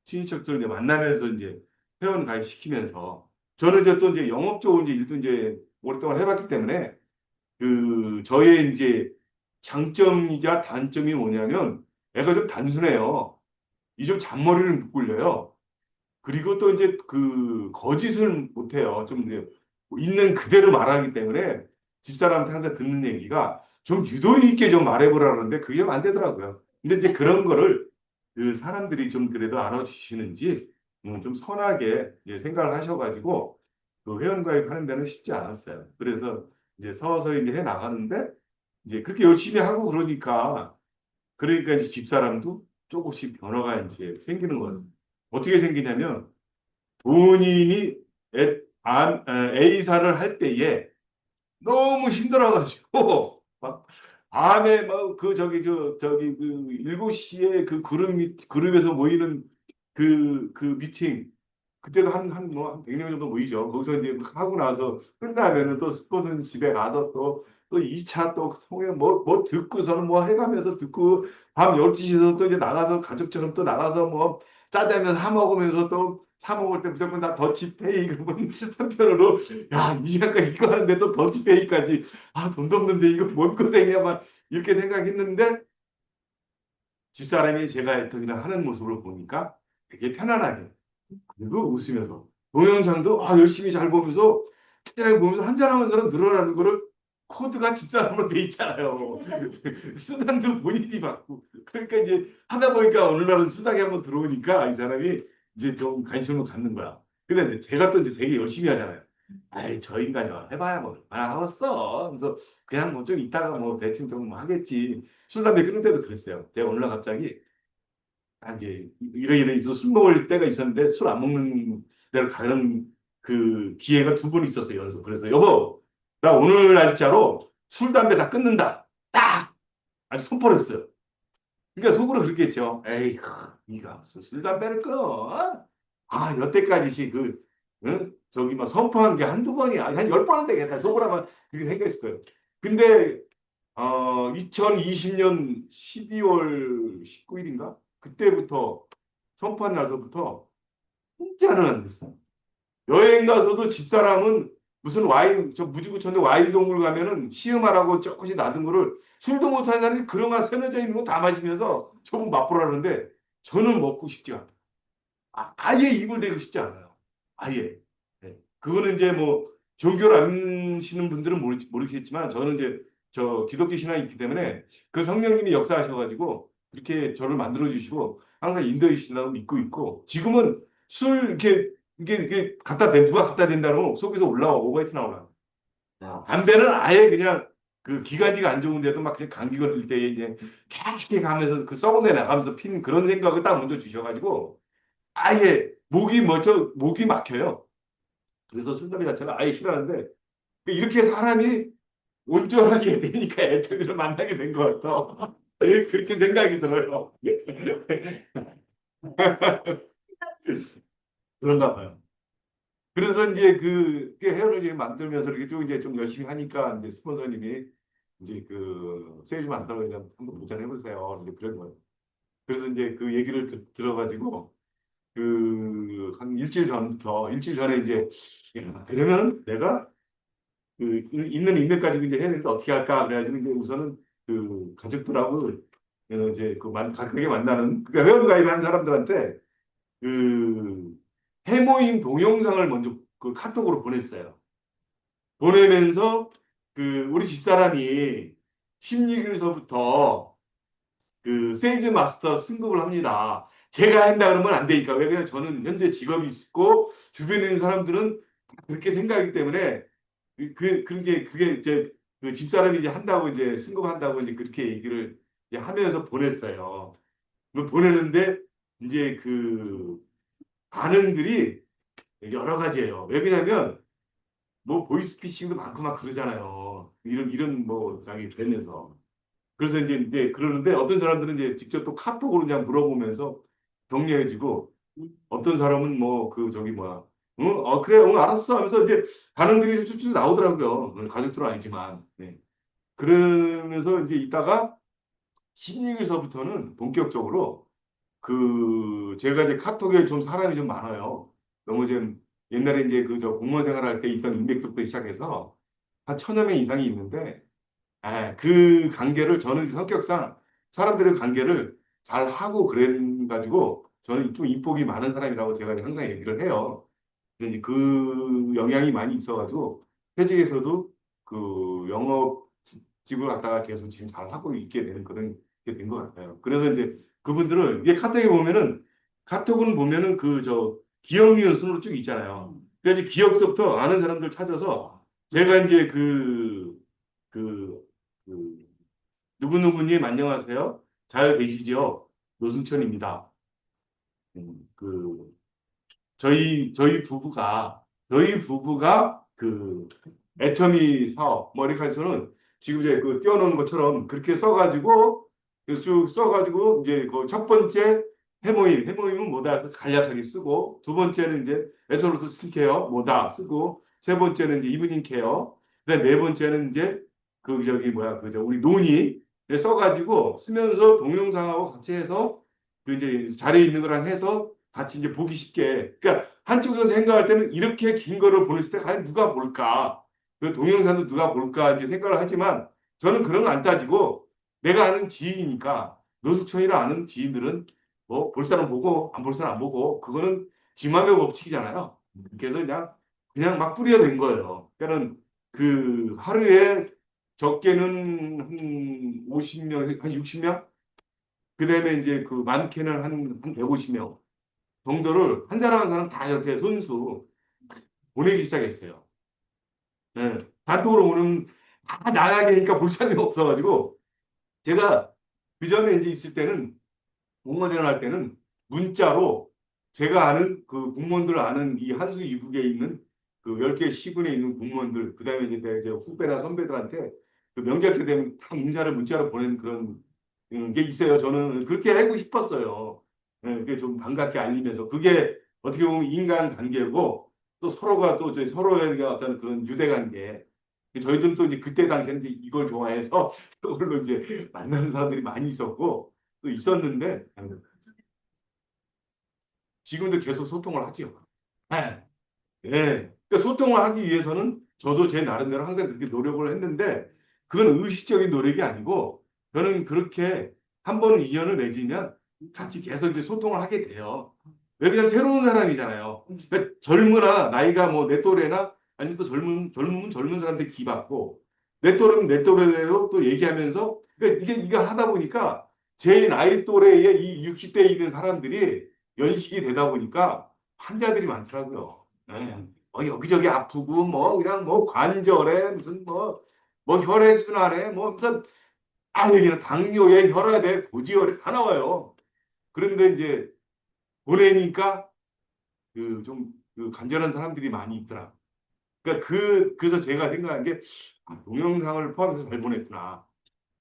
친인척들 이제 만나면서 이제 회원 가입시키면서 저는 이제 또 이제 영업적으로 이제 일도 이제 오랫동안 해봤기 때문에 그 저의 이제 장점이자 단점이 뭐냐면 애가 좀 단순해요. 이 좀 잔머리를 못 굴려요. 그리고 또 이제 그 거짓을 못해요. 좀 이제 있는 그대로 말하기 때문에 집사람한테 항상 듣는 얘기가 좀 유도리 있게 좀 말해보라 그러는데 그게 안 되더라고요. 근데 이제 그런 거를 그 사람들이 좀 그래도 알아주시는지 좀 선하게 이제 생각을 하셔가지고 그 회원가입하는 데는 쉽지 않았어요. 그래서 이제 서서히 이제 해 나가는데 이제 그렇게 열심히 하고 그러니까 이제 집사람도 조금씩 변화가 이제 생기는 거예요. 어떻게 생기냐면 본인이 A사를 할 때에 너무 힘들어가지고 막 밤에 막 그 저기 그 7시에 그 그룹에서 모이는 그 미팅 그때도 한 100명 정도 모이죠. 거기서 이제 하고 나서 끝나면은 또 스포츠는 집에 가서 또 2차 또 통해 뭐 듣고서는 뭐 해가면서 듣고 밤 12시에서 또 이제 나가서 가족처럼 또 나가서 뭐 짜장면 사 먹으면서 또 사 먹을 때 무조건 다 더치페이 그러면 한편으로 야, 이 시간까지 이거 하는데 또 더치페이까지 아, 돈도 없는데 이거 뭔 고생이야 막 이렇게 생각했는데 집사람이 제가 애터기를 하는 모습을 보니까 되게 편안하게 그리고 웃으면서 동영상도 아, 열심히 잘 보면서 특별하게 보면서 한 사람 한 사람 늘어나는 거를 코드가 집사람으로 돼 있잖아요. 수당도 본인이 받고. 그러니까 이제 하다 보니까 어느 날은 수당이 한번 들어오니까 이 사람이 이제 좀 관심을 갖는 거야. 근데 제가 또 이제 되게 열심히 하잖아요. 아이, 저 인간이 해봐야 뭐 얼마나 하겠어. 그래서 그냥 뭐 좀 이따가 뭐 대충 좀 하겠지. 술, 담배 끊을 때도 그랬어요. 제가 어느 날 갑자기 이제 이래 있어 술 먹을 때가 있었는데 술 안 먹는 데를 가는 그 기회가 2번 있었어요 연속. 그래서 여보 나 오늘 날짜로 술 담배 다 끊는다. 딱 아주 선포했어요. 그러니까 속으로 그렇게 했죠. 에이 네가 무슨 술 담배를 끊어? 아 여태까지 응? 저기 막 선포한 게 한두 번이야. 한 10번은 되겠다. 속으로 아마 그렇게 생각했을 거예요. 근데 2020년 12월 19일인가? 그때부터 선포한 날서부터 진짜는 안 됐어. 여행 가서도 집사람은 무슨 와인, 저 무지구천데 와인 동굴 가면은 시음하라고 조금씩 놔둔 거를 술도 못하는 사람이 그런가 세너져 있는 거 다 마시면서 저분 맛보라는데 저는 먹고 싶지가 않아요. 아예 입을 대고 싶지 않아요. 아예. 네. 그거는 이제 뭐 종교를 안 믿으시는 분들은 모르겠지만 저는 이제 저 기독교 신앙이 있기 때문에 그 성령님이 역사하셔가지고 그렇게 저를 만들어 주시고 항상 인도해 주신다고 믿고 있고 지금은 술 이게 누가 갖다 댄다고 속에서 올라와 오바이트 나오나. 담배는 아예 그냥 그 기관지가 안 좋은데도 막 그냥 감기 걸릴 때 이제 계속 가면서 그 썩은 데 나가면서 핀 그런 생각을 딱 먼저 주셔가지고 아예 목이 막혀요. 그래서 술자리 자체가 아예 싫어하는데 이렇게 사람이 온전하게 되니까 애들을 만나게 된 것 같아. 그렇게 생각이 들어요. 그런가 봐요. 그래서 이제 그 헤어를 지금 만들면서 이렇게 좀 이제 좀 열심히 하니까 이제 스폰서님이 이제 그 세일즈 마스터를 그냥 한번 도전해 보세요. 이제 그런 거예요. 그래서 이제 그 얘기를 들어가지고 그 한 일주일 전에 이제 야, 그러면 내가 그 있는 인맥 가지고 이제 해야 되는데 어떻게 할까 그래가지고 이제 우선은 그 가족들하고 이제 가깝게 만나는 그러니까 회원 가입한 사람들한테 그 해모임 동영상을 먼저 그 카톡으로 보냈어요. 보내면서 그 우리 집사람이 16일서부터 그 세일즈 마스터 승급을 합니다. 제가 한다 그러면 안 되니까. 왜냐면 저는 현재 직업이 있고 주변에 있는 사람들은 그렇게 생각하기 때문에 그게 이제 그 집사람이 이제 한다고 이제 승급한다고 이제 그렇게 얘기를 이제 하면서 보냈어요. 보내는데 이제 그 반응들이 여러 가지예요. 왜 그러냐면 뭐 보이스피싱도 많고 막 그러잖아요. 거예요. 이런 뭐 자기 되면서. 그래서 이제 그러는데 어떤 사람들은 이제 직접 또 카톡으로 그냥 물어보면서 격려해주고 어떤 사람은 뭐 그 저기 뭐야 응? 그래 응 알았어 하면서 이제 반응들이 쭉쭉 나오더라고요. 가족들은 아니지만 네. 그러면서 이제 있다가 16일서부터는 본격적으로 그 제가 이제 카톡에 좀 사람이 좀 많아요. 너무 좀 옛날에 이제 그 저 공무원 생활할 때 있던 인맥들부터 시작해서 한 천여 명 이상이 있는데 그 관계를 저는 성격상 사람들의 관계를 잘 하고 그래가지고 저는 좀 인복이 많은 사람이라고 제가 항상 얘기를 해요. 근데 이제 그 영향이 많이 있어가지고 퇴직에서도 그 영업직을 갖다가 계속 지금 잘 하고 있게 되는 그런 게 된 것 같아요. 그래서 이제 그분들은 이게 카톡에 보면은 카톡은 보면은 그 저 기억 니은 순으로 쭉 있잖아요. 그래서 이제 기억서부터 아는 사람들 찾아서 제가 이제 그, 그, 누구누구님 안녕하세요. 잘 계시죠? 노승천입니다. 그, 저희 부부가 그 애터미 사업, 뭐 이렇게 해서는 지금 이제 그 띄워놓은 것처럼 그렇게 써가지고, 쭉 써가지고, 이제 그 첫 번째 해모임은 뭐다 해서 간략하게 쓰고, 두 번째는 이제 에토로트 스킨케어 뭐다 쓰고, 세 번째는 이제 이브닝 케어, 그다음에 네 번째는 이제 그 저기 뭐야, 그저 우리 논의 써가지고 쓰면서 동영상하고 같이 해서 그 이제 자리에 있는 거랑 해서 같이 이제 보기 쉽게. 그러니까 한쪽에서 생각할 때는 이렇게 긴 거를 보냈을 때 과연 누가 볼까? 그 동영상도 누가 볼까? 이제 생각을 하지만 저는 그런 거 안 따지고 내가 아는 지인이니까 노숙천이라 아는 지인들은 뭐 볼 사람 보고 안 볼 사람 안 보고 그거는 지맘의 법칙이잖아요. 그래서 그냥 막 뿌려댄 거예요. 그러니까는 그 하루에 적게는 한 50명, 한 60명? 그다음에 이제 그 많게는 한 150명 정도를 한 사람 한 사람 다 이렇게 손수 보내기 시작했어요. 예. 단톡으로 오는 다 나가게 하니까 볼 사람이 없어가지고 제가 그 전에 이제 있을 때는 공무원 생활할 때는 문자로 제가 아는 그 공무원들 아는 이 한수 이북에 있는 그 10개 시군에 있는 공무원들 그다음에 이제 내 이제 후배나 선배들한테 그 명절 때 되면 다 인사를 문자로 보내는 그런 게 있어요. 저는 그렇게 하고 싶었어요. 예, 그게 좀 반갑게 알리면서 그게 어떻게 보면 인간 관계고 또 서로가 또 저희 서로의 어떤 그런 유대 관계. 저희들은 또 이제 그때 당시에는 이제 이걸 좋아해서 그걸로 이제 만나는 사람들이 많이 있었고 또 있었는데 지금도 계속 소통을 하죠. 예. 예. 그러니까 소통을 하기 위해서는 저도 제 나름대로 항상 그렇게 노력을 했는데 그건 의식적인 노력이 아니고 저는 그렇게 한 번 인연을 맺으면 같이 계속 이제 소통을 하게 돼요. 왜 그냥 새로운 사람이잖아요. 그러니까 젊으나 나이가 뭐 내 또래나 아니면 또 젊으면 젊은 사람한테 기받고 내 또래는 내 또래대로 또 얘기하면서 그러니까 이게 하다 보니까 제 나이 또래의 이 60대에 있는 사람들이 연식이 되다 보니까 환자들이 많더라고요. 예. 여기저기 아프고 뭐 그냥 뭐 관절에 무슨 뭐 혈액순환에 뭐 무슨 아니면 당뇨에 혈압에 고지혈에 다 나와요. 그런데 이제 보내니까 그좀그 간절한 사람들이 많이 있더라. 그러니까 그래서 제가 생각한 게 동영상을 포함해서 잘 보냈구나.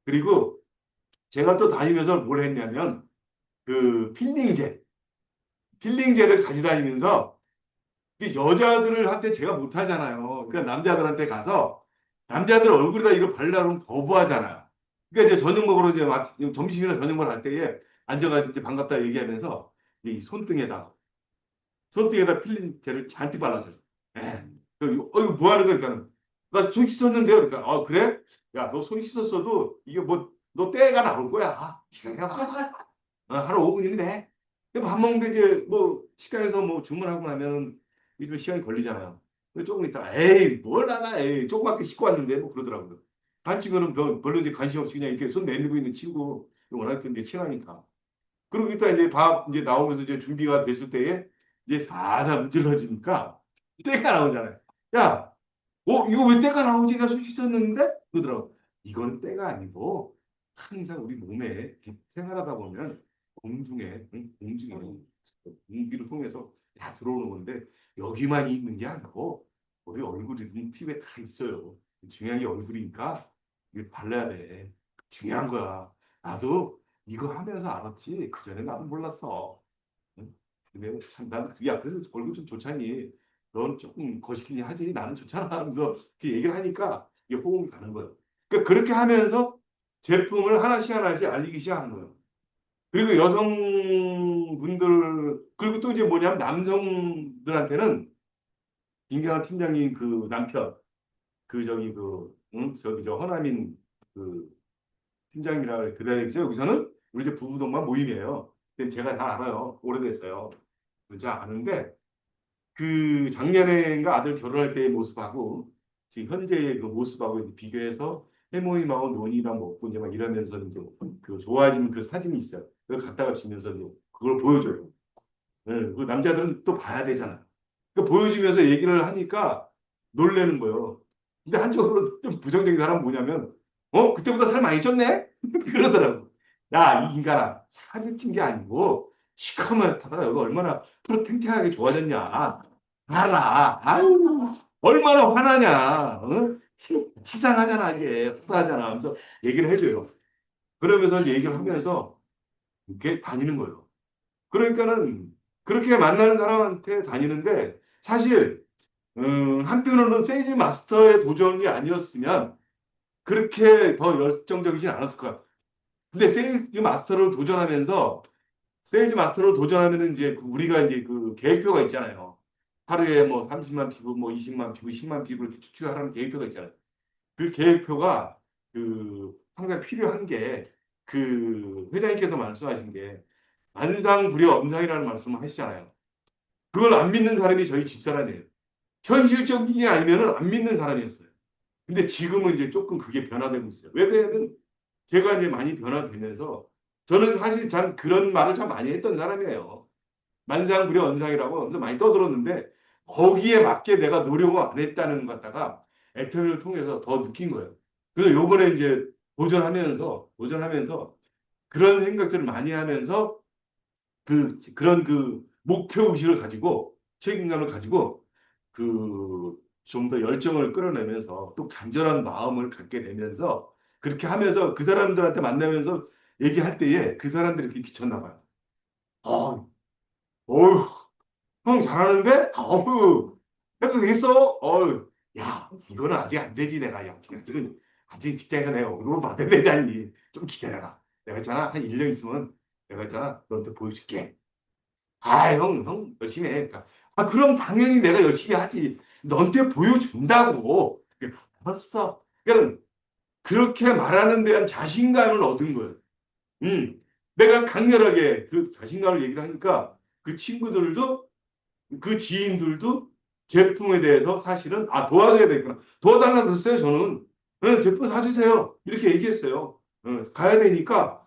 그리고 제가 또 다니면서 뭘 했냐면 그 필링제를 가져다니면서 여자들을 한테 제가 못하잖아요. 그러니까 남자들한테 가서 남자들 얼굴에다 이거 바르려고 하면 거부하잖아요. 그러니까 이제 저녁 먹으러 이제 점심이나 저녁 먹으러 갈 때에 앉아가지고 이제 반갑다 얘기하면서 이 손등에다 필링제를 잔뜩 발라줘요. 예. 이거 뭐 하는 거야? 그러니까 나 손 씻었는데요. 그러니까 그래? 야, 너 손 씻었어도 이게 뭐 너 때가 나올 거야. 기다려봐. 하루 5분이면 돼. 밥 먹는데 이제 뭐 식당에서 뭐 주문하고 나면 요즘 시간이 걸리잖아요. 조금 있다가 에이 뭘 알아 에이 조그맣게 씻고 왔는데 뭐 그러더라고요. 반 친구는 별로 이제 관심 없이 그냥 이렇게 손 내밀고 있는 친구 워낙 이제 친하니까. 그리고 이따 이제 밥 이제 나오면서 이제 준비가 됐을 때에 이제 살살 문질러주니까 때가 나오잖아요. 야, 이거 왜 때가 나오지? 내가 손 씻었는데? 그러더라고. 이건 때가 아니고 항상 우리 몸에 이렇게 생활하다 보면 공중에 공기를 통해서 다 들어오는 건데 여기만 있는 게 아니고 우리 얼굴이든 피부에 다 있어요. 중요한 게 얼굴이니까 이거 발라야 돼. 중요한 거야. 나도 이거 하면서 알았지. 그전에 나도 몰랐어. 응? 근데 참, 야, 그래서 얼굴 좀 좋잖니. 넌 조금 거시기니 하지. 나는 좋잖아. 하면서 그 얘기를 하니까 이게 호응이 가는 거예요. 그러니까 그렇게 하면서 제품을 하나씩 하나씩 알리기 시작하는 거예요. 그리고 여성분들, 그리고 또 이제 뭐냐면 남성들한테는 김경환 팀장님 그 남편, 그 저기 그, 응? 저기 저 허남인 그 팀장이라 그래야겠죠. 여기서는 우리 이제 부부동반 모임이에요. 근데 제가 다 알아요. 오래됐어요. 제가 아는데 그 작년에인가 아들 결혼할 때의 모습하고 지금 현재의 그 모습하고 이제 비교해서 해모임하고 논이랑 먹고 이제 막 이러면서 이제 그 좋아진 그 사진이 있어요. 그걸 갖다가 주면서 이제 그걸 보여줘요. 네, 그 남자들은 또 봐야 되잖아. 그 보여주면서 얘기를 하니까 놀래는 거예요. 근데 한쪽으로 좀 부정적인 사람은 뭐냐면, 그때보다 살 많이 쪘네? 그러더라고. 야, 이 인간아, 살이 찐 게 아니고, 시커멓다가 여기 얼마나 탱탱하게 좋아졌냐. 알아. 아유, 얼마나 화나냐. 어? 화상하잖아, 이게. 화사하잖아. 하면서 얘기를 해줘요. 그러면서 이제 얘기를 하면서 이렇게 다니는 거예요. 그러니까는 그렇게 만나는 사람한테 다니는데 사실 한편으로는 세이지 마스터의 도전이 아니었으면 그렇게 더 열정적이진 않았을 것 같아요. 근데 세이지 마스터를 도전하면서 세일즈 마스터를 도전하면은 이제 우리가 이제 그 계획표가 있잖아요. 하루에 뭐 30만 피부, 뭐 20만 피부, 10만 피부 이렇게 추출하라는 계획표가 있잖아요. 그 계획표가 그 상당히 필요한 게 그 회장님께서 말씀하신 게 만상불여엄상이라는 말씀을 하시잖아요. 그걸 안 믿는 사람이 저희 집사람이에요. 현실적이게 아니면은 안 믿는 사람이었어요. 근데 지금은 이제 조금 그게 변화되고 있어요. 왜 그러냐면 제가 이제 많이 변화되면서 저는 사실 참 그런 말을 참 많이 했던 사람이에요. 만상불여언상이라고 엄청 많이 떠들었는데 거기에 맞게 내가 노력을 안 했다는 것 갖다가 애터미를 통해서 더 느낀 거예요. 그래서 요번에 이제 도전하면서 그런 생각들을 많이 하면서 그런 그 목표 의식을 가지고 책임감을 가지고 그 좀 더 열정을 끌어내면서 또 간절한 마음을 갖게 되면서 그렇게 하면서 그 사람들한테 만나면서 얘기할 때에 그 사람들이 이렇게 비쳤나 봐요. 어, 어휴, 형 잘하는데? 어휴, 해도 되겠어? 어휴, 야, 이거는 아직 안 되지, 내가. 야, 지금 아직 직장에서 내가 월급을 받아야 되지. 좀 기다려라. 내가 있잖아, 한 1년 있으면 내가 있잖아, 너한테 보여줄게. 아, 형, 열심히 해. 그러니까, 그럼 당연히 내가 열심히 하지. 너한테 보여준다고. 알았어. 그러니까 그렇게 말하는 데한 자신감을 얻은 거예요. 음. 내가 강렬하게 그 자신감을 얘기를 하니까 그 친구들도 그 지인들도 제품에 대해서 사실은 도와줘야 되구나. 도와달라고 그랬어요, 저는. 제품 사주세요. 이렇게 얘기했어요. 가야 되니까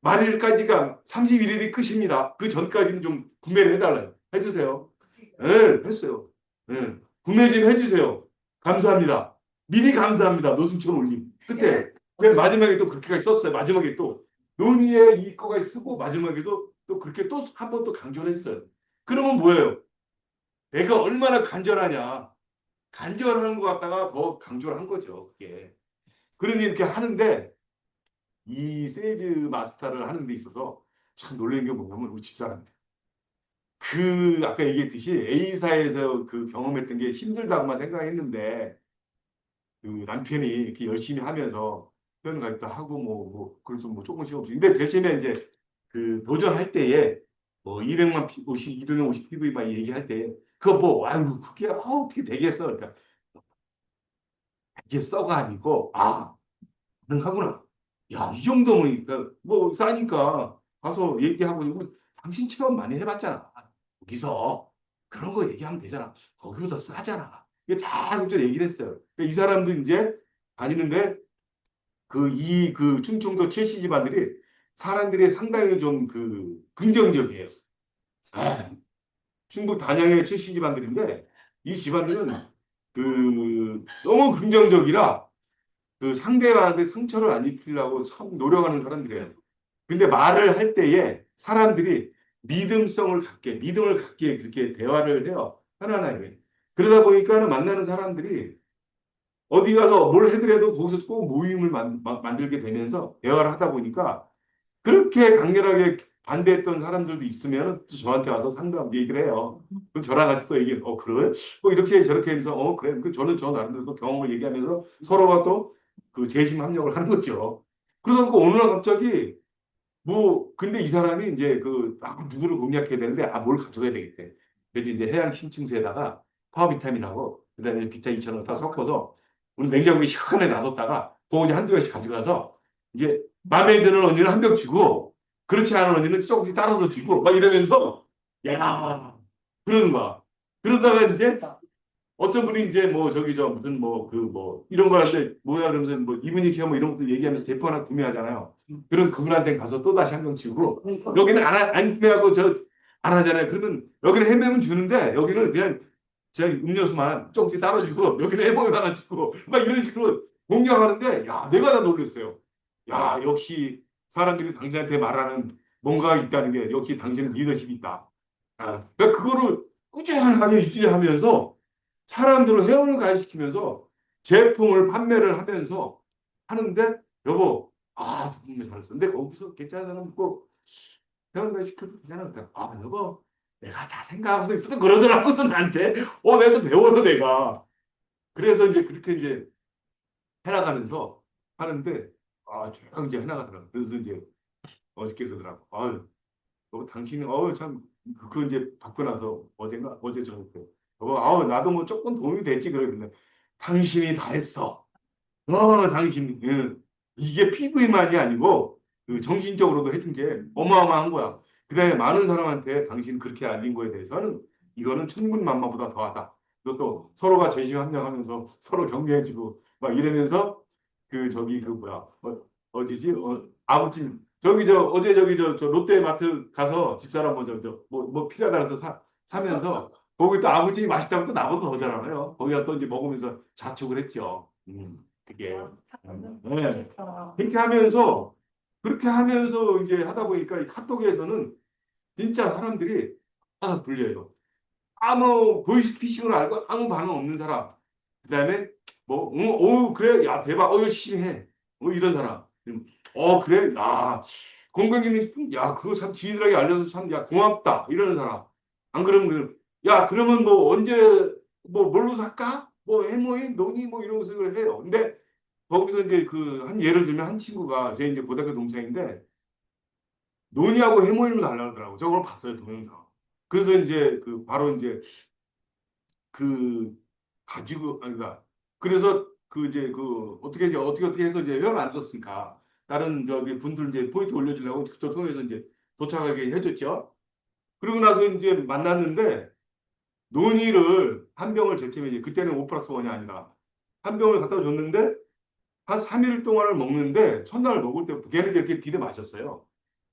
말일까지가 31일이 끝입니다. 그 전까지는 좀 구매를 해달라요. 해주세요. 네, 했어요. 네. 구매 좀 해주세요. 감사합니다. 미리 감사합니다. 노순천 올림. 끝에. 맨 마지막에 또 그렇게까지 썼어요. 마지막에 또. 논의에 이거까지 쓰고 마지막에도 또 그렇게 또 한 번 또 강조를 했어요. 그러면 뭐예요? 내가 얼마나 간절하냐. 간절한 것 같다가 더 강조를 한 거죠. 그게. 그러니 이렇게 하는데 이 세일즈 마스터를 하는 데 있어서 참 놀라는 게 뭐냐면 우리 집사람. 그 아까 얘기했듯이 A사에서 그 경험했던 게 힘들다고만 생각했는데 그 남편이 이렇게 열심히 하면서 표현 가입도 하고 그래도 뭐 조금씩 근데 제일 처음에 이제 그 도전할 때에 뭐 200만 250 PV만 얘기할 때 그거 뭐 아유 그게 어떻게 되겠어 그러니까 이게 써가 아니고 가능하구나. 야, 이 정도면, 그러니까 뭐, 싸니까 가서 얘기하고, 이거 당신 체험 많이 해봤잖아. 거기서 그런 거 얘기하면 되잖아. 거기보다 싸잖아. 이게 다 진짜 얘기를 했어요. 그러니까 이 사람도 이제 다니는데, 그 충청도 최씨 집안들이 사람들이 상당히 좀 긍정적이에요. 아, 충북 단양의 최씨 집안들인데, 이 집안들은 너무 긍정적이라 상대방한테 상처를 안 입히려고 참 노력하는 사람들이에요. 근데 말을 할 때에 사람들이 믿음을 갖게 그렇게 대화를 해요. 편안하게. 그러다 보니까 만나는 사람들이 어디 가서 뭘 해더라도 거기서 꼭 모임을 만들게 되면서 대화를 하다 보니까 그렇게 강렬하게 반대했던 사람들도 있으면 또 저한테 와서 상담 얘기를 해요. 그럼 저랑 같이 또 얘기해. 그래? 뭐 이렇게 저렇게 하면서 그래. 그 저는 저 나름대로 또 경험을 얘기하면서 서로가 또 그 재심 합력을 하는 거죠. 그러다 보니까 어느 날 갑자기 뭐 근데 이 사람이 이제 누구를 공략해야 되는데 뭘 가져가야 되겠대. 그래서 이제 해양 심층수에다가 파워비타민하고 그다음에 비타 2,000원 다 섞어서 우리 냉장고에 시원하게 놔뒀다가 그거 이제 한두 개씩 가져가서 이제 마음에 드는 언니는 한 병 주고 그렇지 않은 언니는 조금씩 따라서 주고 막 이러면서 야 그러는 거야. 그러다가 이제 어떤 분이 이제 뭐 저기 저 무슨 이런 거 할 때 뭐야 그러면서 뭐 이분이 뭐 이런 것도 얘기하면서 대포 하나 구매하잖아요. 그럼 그분한테 가서 또 다시 한 명 치우고 여기는 안 구매하고 저 안 하잖아요. 그러면 여기는 해매면 주는데 여기는 그냥 저 음료수만 조금씩 따라주고 여기는 해먹이 하나 주고 막 이런 식으로 공략하는데 야 내가 다 놀랐어요. 야 역시 사람들이 당신한테 말하는 뭔가가 있다는 게 역시 당신은 리더십이 있다. 그러니까 그거를 꾸준하게 유지하면서 사람들을 회원을 가입시키면서 제품을 판매를 하면서 하는데 여보 정말 잘했어. 근데 거기서 괜찮은 사람 있고 회원 가입시켜도 괜찮아. 그러니까, 여보 내가 다 생각하고 있어도 그러더라고 또 나한테. 내가 또 배워요 내가. 그래서 이제 그렇게 이제 해나가면서 하는데 쭉 이제 해나가더라고. 그래서 이제 어저께 그러더라고. 당신이 참 그거 이제 받고 나서 어젠가 어제 저녁 때 나도 뭐 조금 도움이 됐지 그러는데 당신이 다 했어. 당신 이게 피부에만이 아니고 그 정신적으로도 해준 게 어마어마한 거야. 그다음에 많은 사람한테 당신 그렇게 알린 거에 대해서는 이거는 천군만마보다 더하다. 이것도 서로가 전심합력하면서 서로 격려해주고 막 이러면서 그 저기 그 뭐야 어디지 아버지 저기 저 어제 저기 저 롯데마트 가서 집사람 뭐 필요하다 해서 사면서 거기 또 아버지 맛있다고 또 나보다 더 잘하네요. 거기 가서 이제 먹으면서 자축을 했죠. 그게 네. 그렇게 하면서 이제 하다 보니까 이 카톡에서는 진짜 사람들이 불려요. 아무 보이스피싱을 알고 아무 반응 없는 사람. 그다음에 그래, 야 대박, 열심히 해. 이런 사람. 그래, 건강기능식품, 야 그거 참 지인들에게 알려서 참, 야 고맙다. 이러는 사람. 안 그러면 야 그러면 뭐 언제 뭘로 살까? 뭐 해모임, 논의 뭐 이런 것을 해요. 근데 거기서 이제 한 예를 들면 한 친구가 제 이제 고등학교 동창인데 논의하고 해모임을 달라고 저걸 봤어요 동영상. 그래서 이제 바로 이제 그 가지고 그러니까 그래서 이제 어떻게 해서 이제 회원을 안 줬으니까 다른 저기 분들 이제 포인트 올려주려고 저 통해서 이제 도착하게 해줬죠. 그러고 나서 이제 만났는데 논의를 한 병을 제때면 이제 그때는 5+1이 아니라 한 병을 갖다 줬는데 한 3일 동안을 먹는데 첫날 먹을 때부터 걔는 이렇게 디대 마셨어요.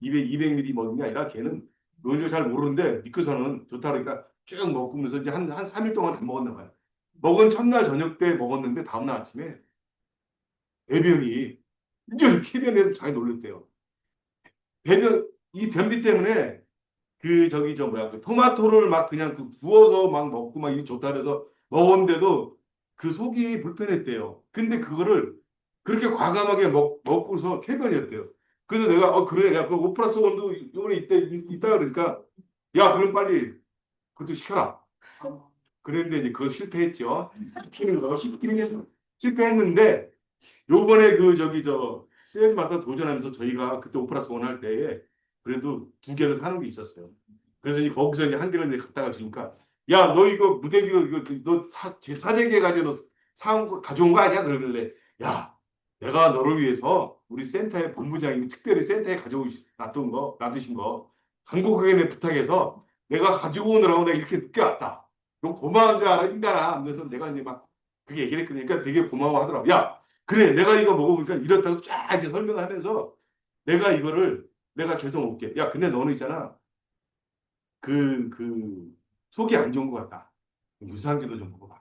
200ml 먹는 게 아니라 걔는 논의를 잘 모르는데 믿고서는 좋다 그러니까 쭉 먹으면서 이제 한 3일 동안 다 먹었나 봐요. 먹은 첫날 저녁 때 먹었는데 다음날 아침에 배변이 이렇게 배변해서 자기 놀랬대요. 이 변비 때문에 저기 저 뭐야 그 토마토를 막 그냥 구워서 막 먹고 막 이게 좋다 그래서 먹었는데도 그 속이 불편했대요. 근데 그거를 그렇게 과감하게 먹고서 쾌변이었대요. 그래서 내가 그래 야 그 5+1도 이번에 있다 그러니까 야 그럼 빨리 그것도 시켜라. 그랬는데 이제 그거 실패했죠. 시키는 게 실패했는데 요번에 저기 저 세일즈 마스터 도전하면서 저희가 그때 5+1 할 때에 그래도 2개를 사는 게 있었어요. 그래서 이제 거기서 이제 한 개를 이제 갖다가 주니까 야 너 이거 무대기로 이거 너 사재기 가지고 너 사온 거 가져온 거 아니야? 그러길래 야 내가 너를 위해서 우리 센터의 본부장님이 특별히 센터에 놔두신 거 간곡하게 부탁해서 내가 가지고 오느라고 내가 이렇게 늦게 왔다. 너 고마운 줄 알아 인간아. 그래서 내가 이제 막 그게 얘기를 했으니까 되게 고마워하더라고. 야 그래 내가 이거 먹어보니까 이렇다고 쫙 이제 설명을 하면서 내가 이거를 내가 계속 먹게. 야 근데 너는 있잖아. 속이 안 좋은 것 같다. 유산균도 좀 먹어봐.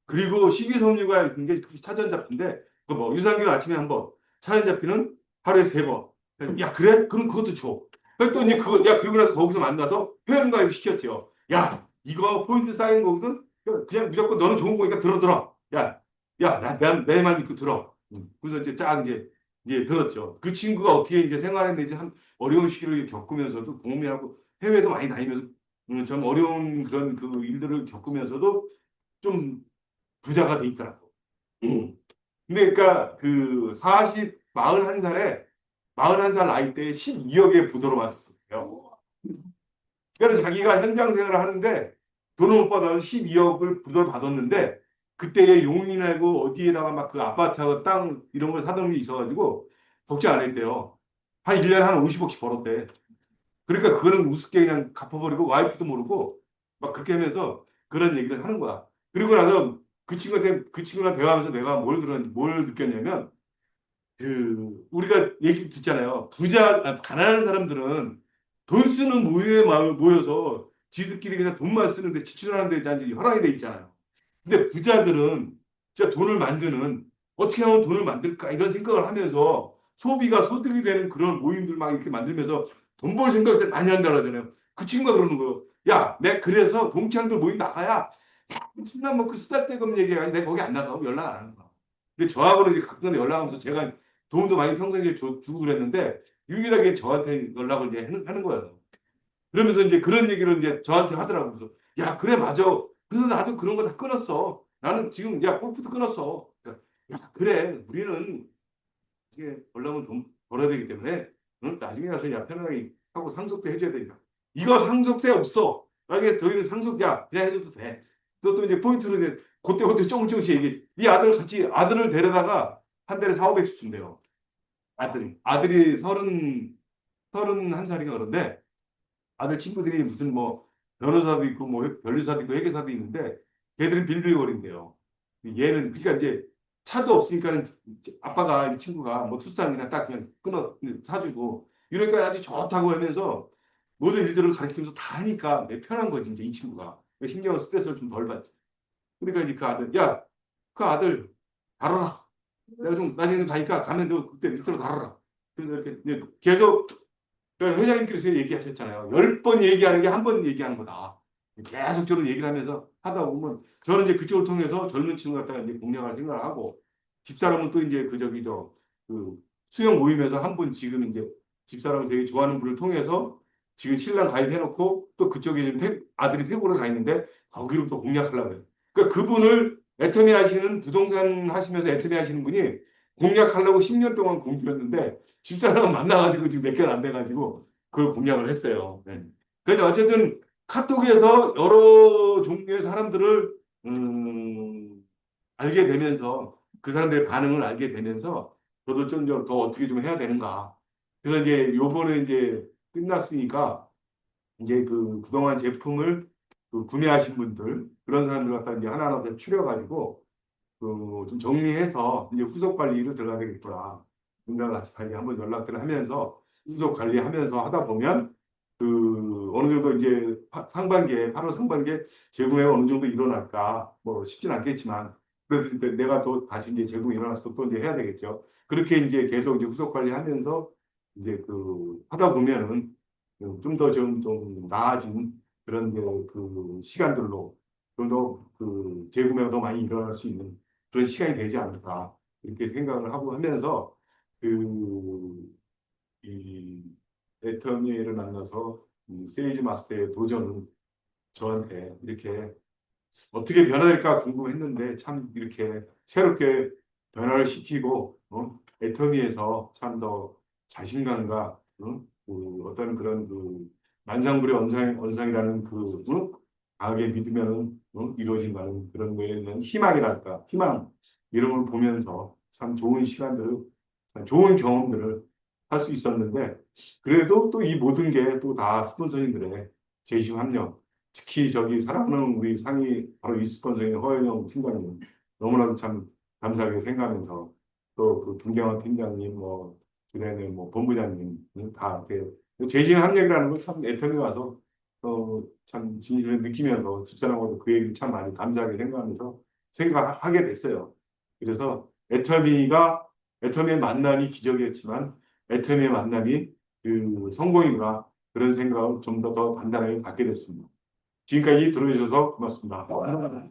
그리고 식이섬유가 있는 게 차전자피인데 그뭐 유산균 아침에 한 번, 차전자피는 하루에 3번. 야 그래? 그럼 그것도 줘. 그랬더니 그리고 나서 거기서 만나서 회원가입 시켰죠. 야 이거 포인트 쌓이는 거거든. 그냥 무조건 너는 좋은 거니까 들어들어. 야 야, 내 말 믿고 들어. 그래서 이제 쫙 이제 들었죠. 그 친구가 어떻게 이제 생활했는지 한 어려운 시기를 겪으면서도 공부하고 해외도 많이 다니면서 좀 어려운 그런 그 일들을 겪으면서도 좀 부자가 돼 있더라고. 음. 근데 그러니까 그 41살에 41살 나이 때 12억의 부도로 맞았어요. 그래서 자기가 현장 생활을 하는데 돈을 못 받아서 12억을 부도를 받았는데 그때에 용인하고 어디에다가 막 그 아파트하고 땅 이런 걸 사둔 게 있어가지고 걱정 안 했대요. 한 1년에 한 50억씩 벌었대. 그러니까 그거는 우습게 그냥 갚아버리고 와이프도 모르고 막 그렇게 하면서 그런 얘기를 하는 거야. 그리고 나서 그 친구랑 대화하면서 내가 뭘 느꼈냐면 우리가 얘기 듣잖아요. 가난한 사람들은 돈 쓰는 모임에 모여서 지들끼리 그냥 돈만 쓰는데 지출하는데 대한 혈안이 돼 있잖아요. 근데 부자들은 진짜 돈을 만드는 어떻게 하면 돈을 만들까 이런 생각을 하면서 소비가 소득이 되는 그런 모임들 막 이렇게 만들면서 돈 벌 생각을 많이 한다고 하잖아요. 그 친구가 그러는 거예요. 야, 내가 그래서 동창들 모임 나가야 술만 먹고 쓰잘데없는 얘기해가지고 내가 거기 안 나가고 연락 안 하는 거야. 근데 저하고는 이제 가끔 연락하면서 제가 도움도 많이 평상시에 주고 그랬는데 유일하게 저한테 연락을 이제 하는 거예요. 그러면서 이제 그런 얘기를 이제 저한테 하더라고요. 그래서 야, 그래, 맞아. 그래서 나도 그런 거 다 끊었어. 나는 지금 야, 골프도 끊었어. 그러니까, 야, 그래. 우리는 이게 벌려면 돈 벌어야 되기 때문에 응? 나중에 가서 야, 편하게 하고 상속도 해줘야 되니까. 이거 상속세 없어. 나중에 저희는 상속야 그냥 해줘도 돼. 또 이제 포인트로 이제 그때 조금씩 얘기해. 이 아들을 데려다가 한 달에 4, 500씩 준대요. 아들이 31살인가 그런데 아들 친구들이 무슨 뭐 변호사도 있고 뭐 변리사도 있고 회계사도 있는데 걔들은 빌빌거린대요. 얘는 그러니까 이제 차도 없으니까는 아빠가 이 친구가 뭐 투싼이나 딱 그냥 끊어 사주고 이러니까 아주 좋다고 하면서 모든 일들을 가르치면서 다 하니까 내 편한 거지 이제 이 친구가 신경 스트레스를 좀 덜 받지. 그러니까 이제 그 아들 야 그 아들 다뤄라. 내가 좀 나중에 가니까 가면 너 그때 밑으로 다뤄라. 그래서 이렇게 이제 계속 그러니까 회장님께서 얘기하셨잖아요. 10번 얘기하는 게 한 번 얘기하는 거다. 계속적으로 얘기를 하면서 하다 보면 저는 이제 그쪽을 통해서 젊은 친구 갖다가 이제 공략할 생각을 하고 집사람은 또 이제 그 수영 모임에서 한 분 지금 이제 집사람을 되게 좋아하는 분을 통해서 지금 신랑 가입해놓고 또 그쪽에 아들이 태국으로 가 있는데 거기로 또 공략하려고 해요. 그러니까 그분을 애터미 하시는 부동산 하시면서 애터미 하시는 분이 공략하려고 10년 동안 공들였는데 집사람은 만나가지고 지금 몇 개월 안 돼가지고 그걸 공략을 했어요. 네. 그래서 어쨌든 카톡에서 여러 종류의 사람들을 알게 되면서 그 사람들의 반응을 알게 되면서 저도 좀 더 어떻게 좀 해야 되는가. 그래서 이제 요번에 이제 끝났으니까 이제 그동안 제품을 구매하신 분들 그런 사람들 갖다 이제 하나하나 다 추려가지고 좀 정리해서 이제 후속 관리를 들어가야 되겠구나. 누나가 같이 다시 한번 연락들을 하면서 후속 관리하면서 하다 보면 어느 정도 이제 상반기에 8월 상반기에 재구매가 어느 정도 일어날까 뭐 쉽진 않겠지만 그래도 이제 내가 또 다시 이제 재구매 일어나서 또 이제 해야 되겠죠. 그렇게 이제 계속 이제 후속 관리하면서 이제 하다 보면은 좀 더 좀 나아진 그런 시간들로 좀 더 재구매가 더 많이 일어날 수 있는 그런 시간이 되지 않을까 이렇게 생각을 하고 하면서 이 애터미를 만나서 세일즈 마스터의 도전은 저한테 이렇게 어떻게 변화될까 궁금했는데 참 이렇게 새롭게 변화를 시키고 애터미에서 참 더 자신감과 어떤 그런 만상불의 언상이라는 강하게 믿으면 이루어진다는 그런 거에 대한 희망이랄까 희망 이런 걸 보면서 참 좋은 시간들 참 좋은 경험들을 할 수 있었는데 그래도 또 이 모든 게 또 다 스폰서님들의 재심 합력 특히 저기 사랑하는 우리 상위 바로 이 스폰서인 허영영 팀장님 너무나도 참 감사하게 생각하면서 또 김경환 팀장님 뭐 주변에 뭐 본부장님 다 이렇게 재진 합력이라는 걸 참 애터미 와서 참 진실을 느끼면서 집사람하고도 그 얘기를 참 많이 감사하게 생각하면서 생각하게 됐어요. 그래서 애터미의 만남이 기적이었지만 애터미의 만남이 성공이구나 그런 생각을 좀 더 단단하게 갖게 됐습니다. 지금까지 들어주셔서 고맙습니다.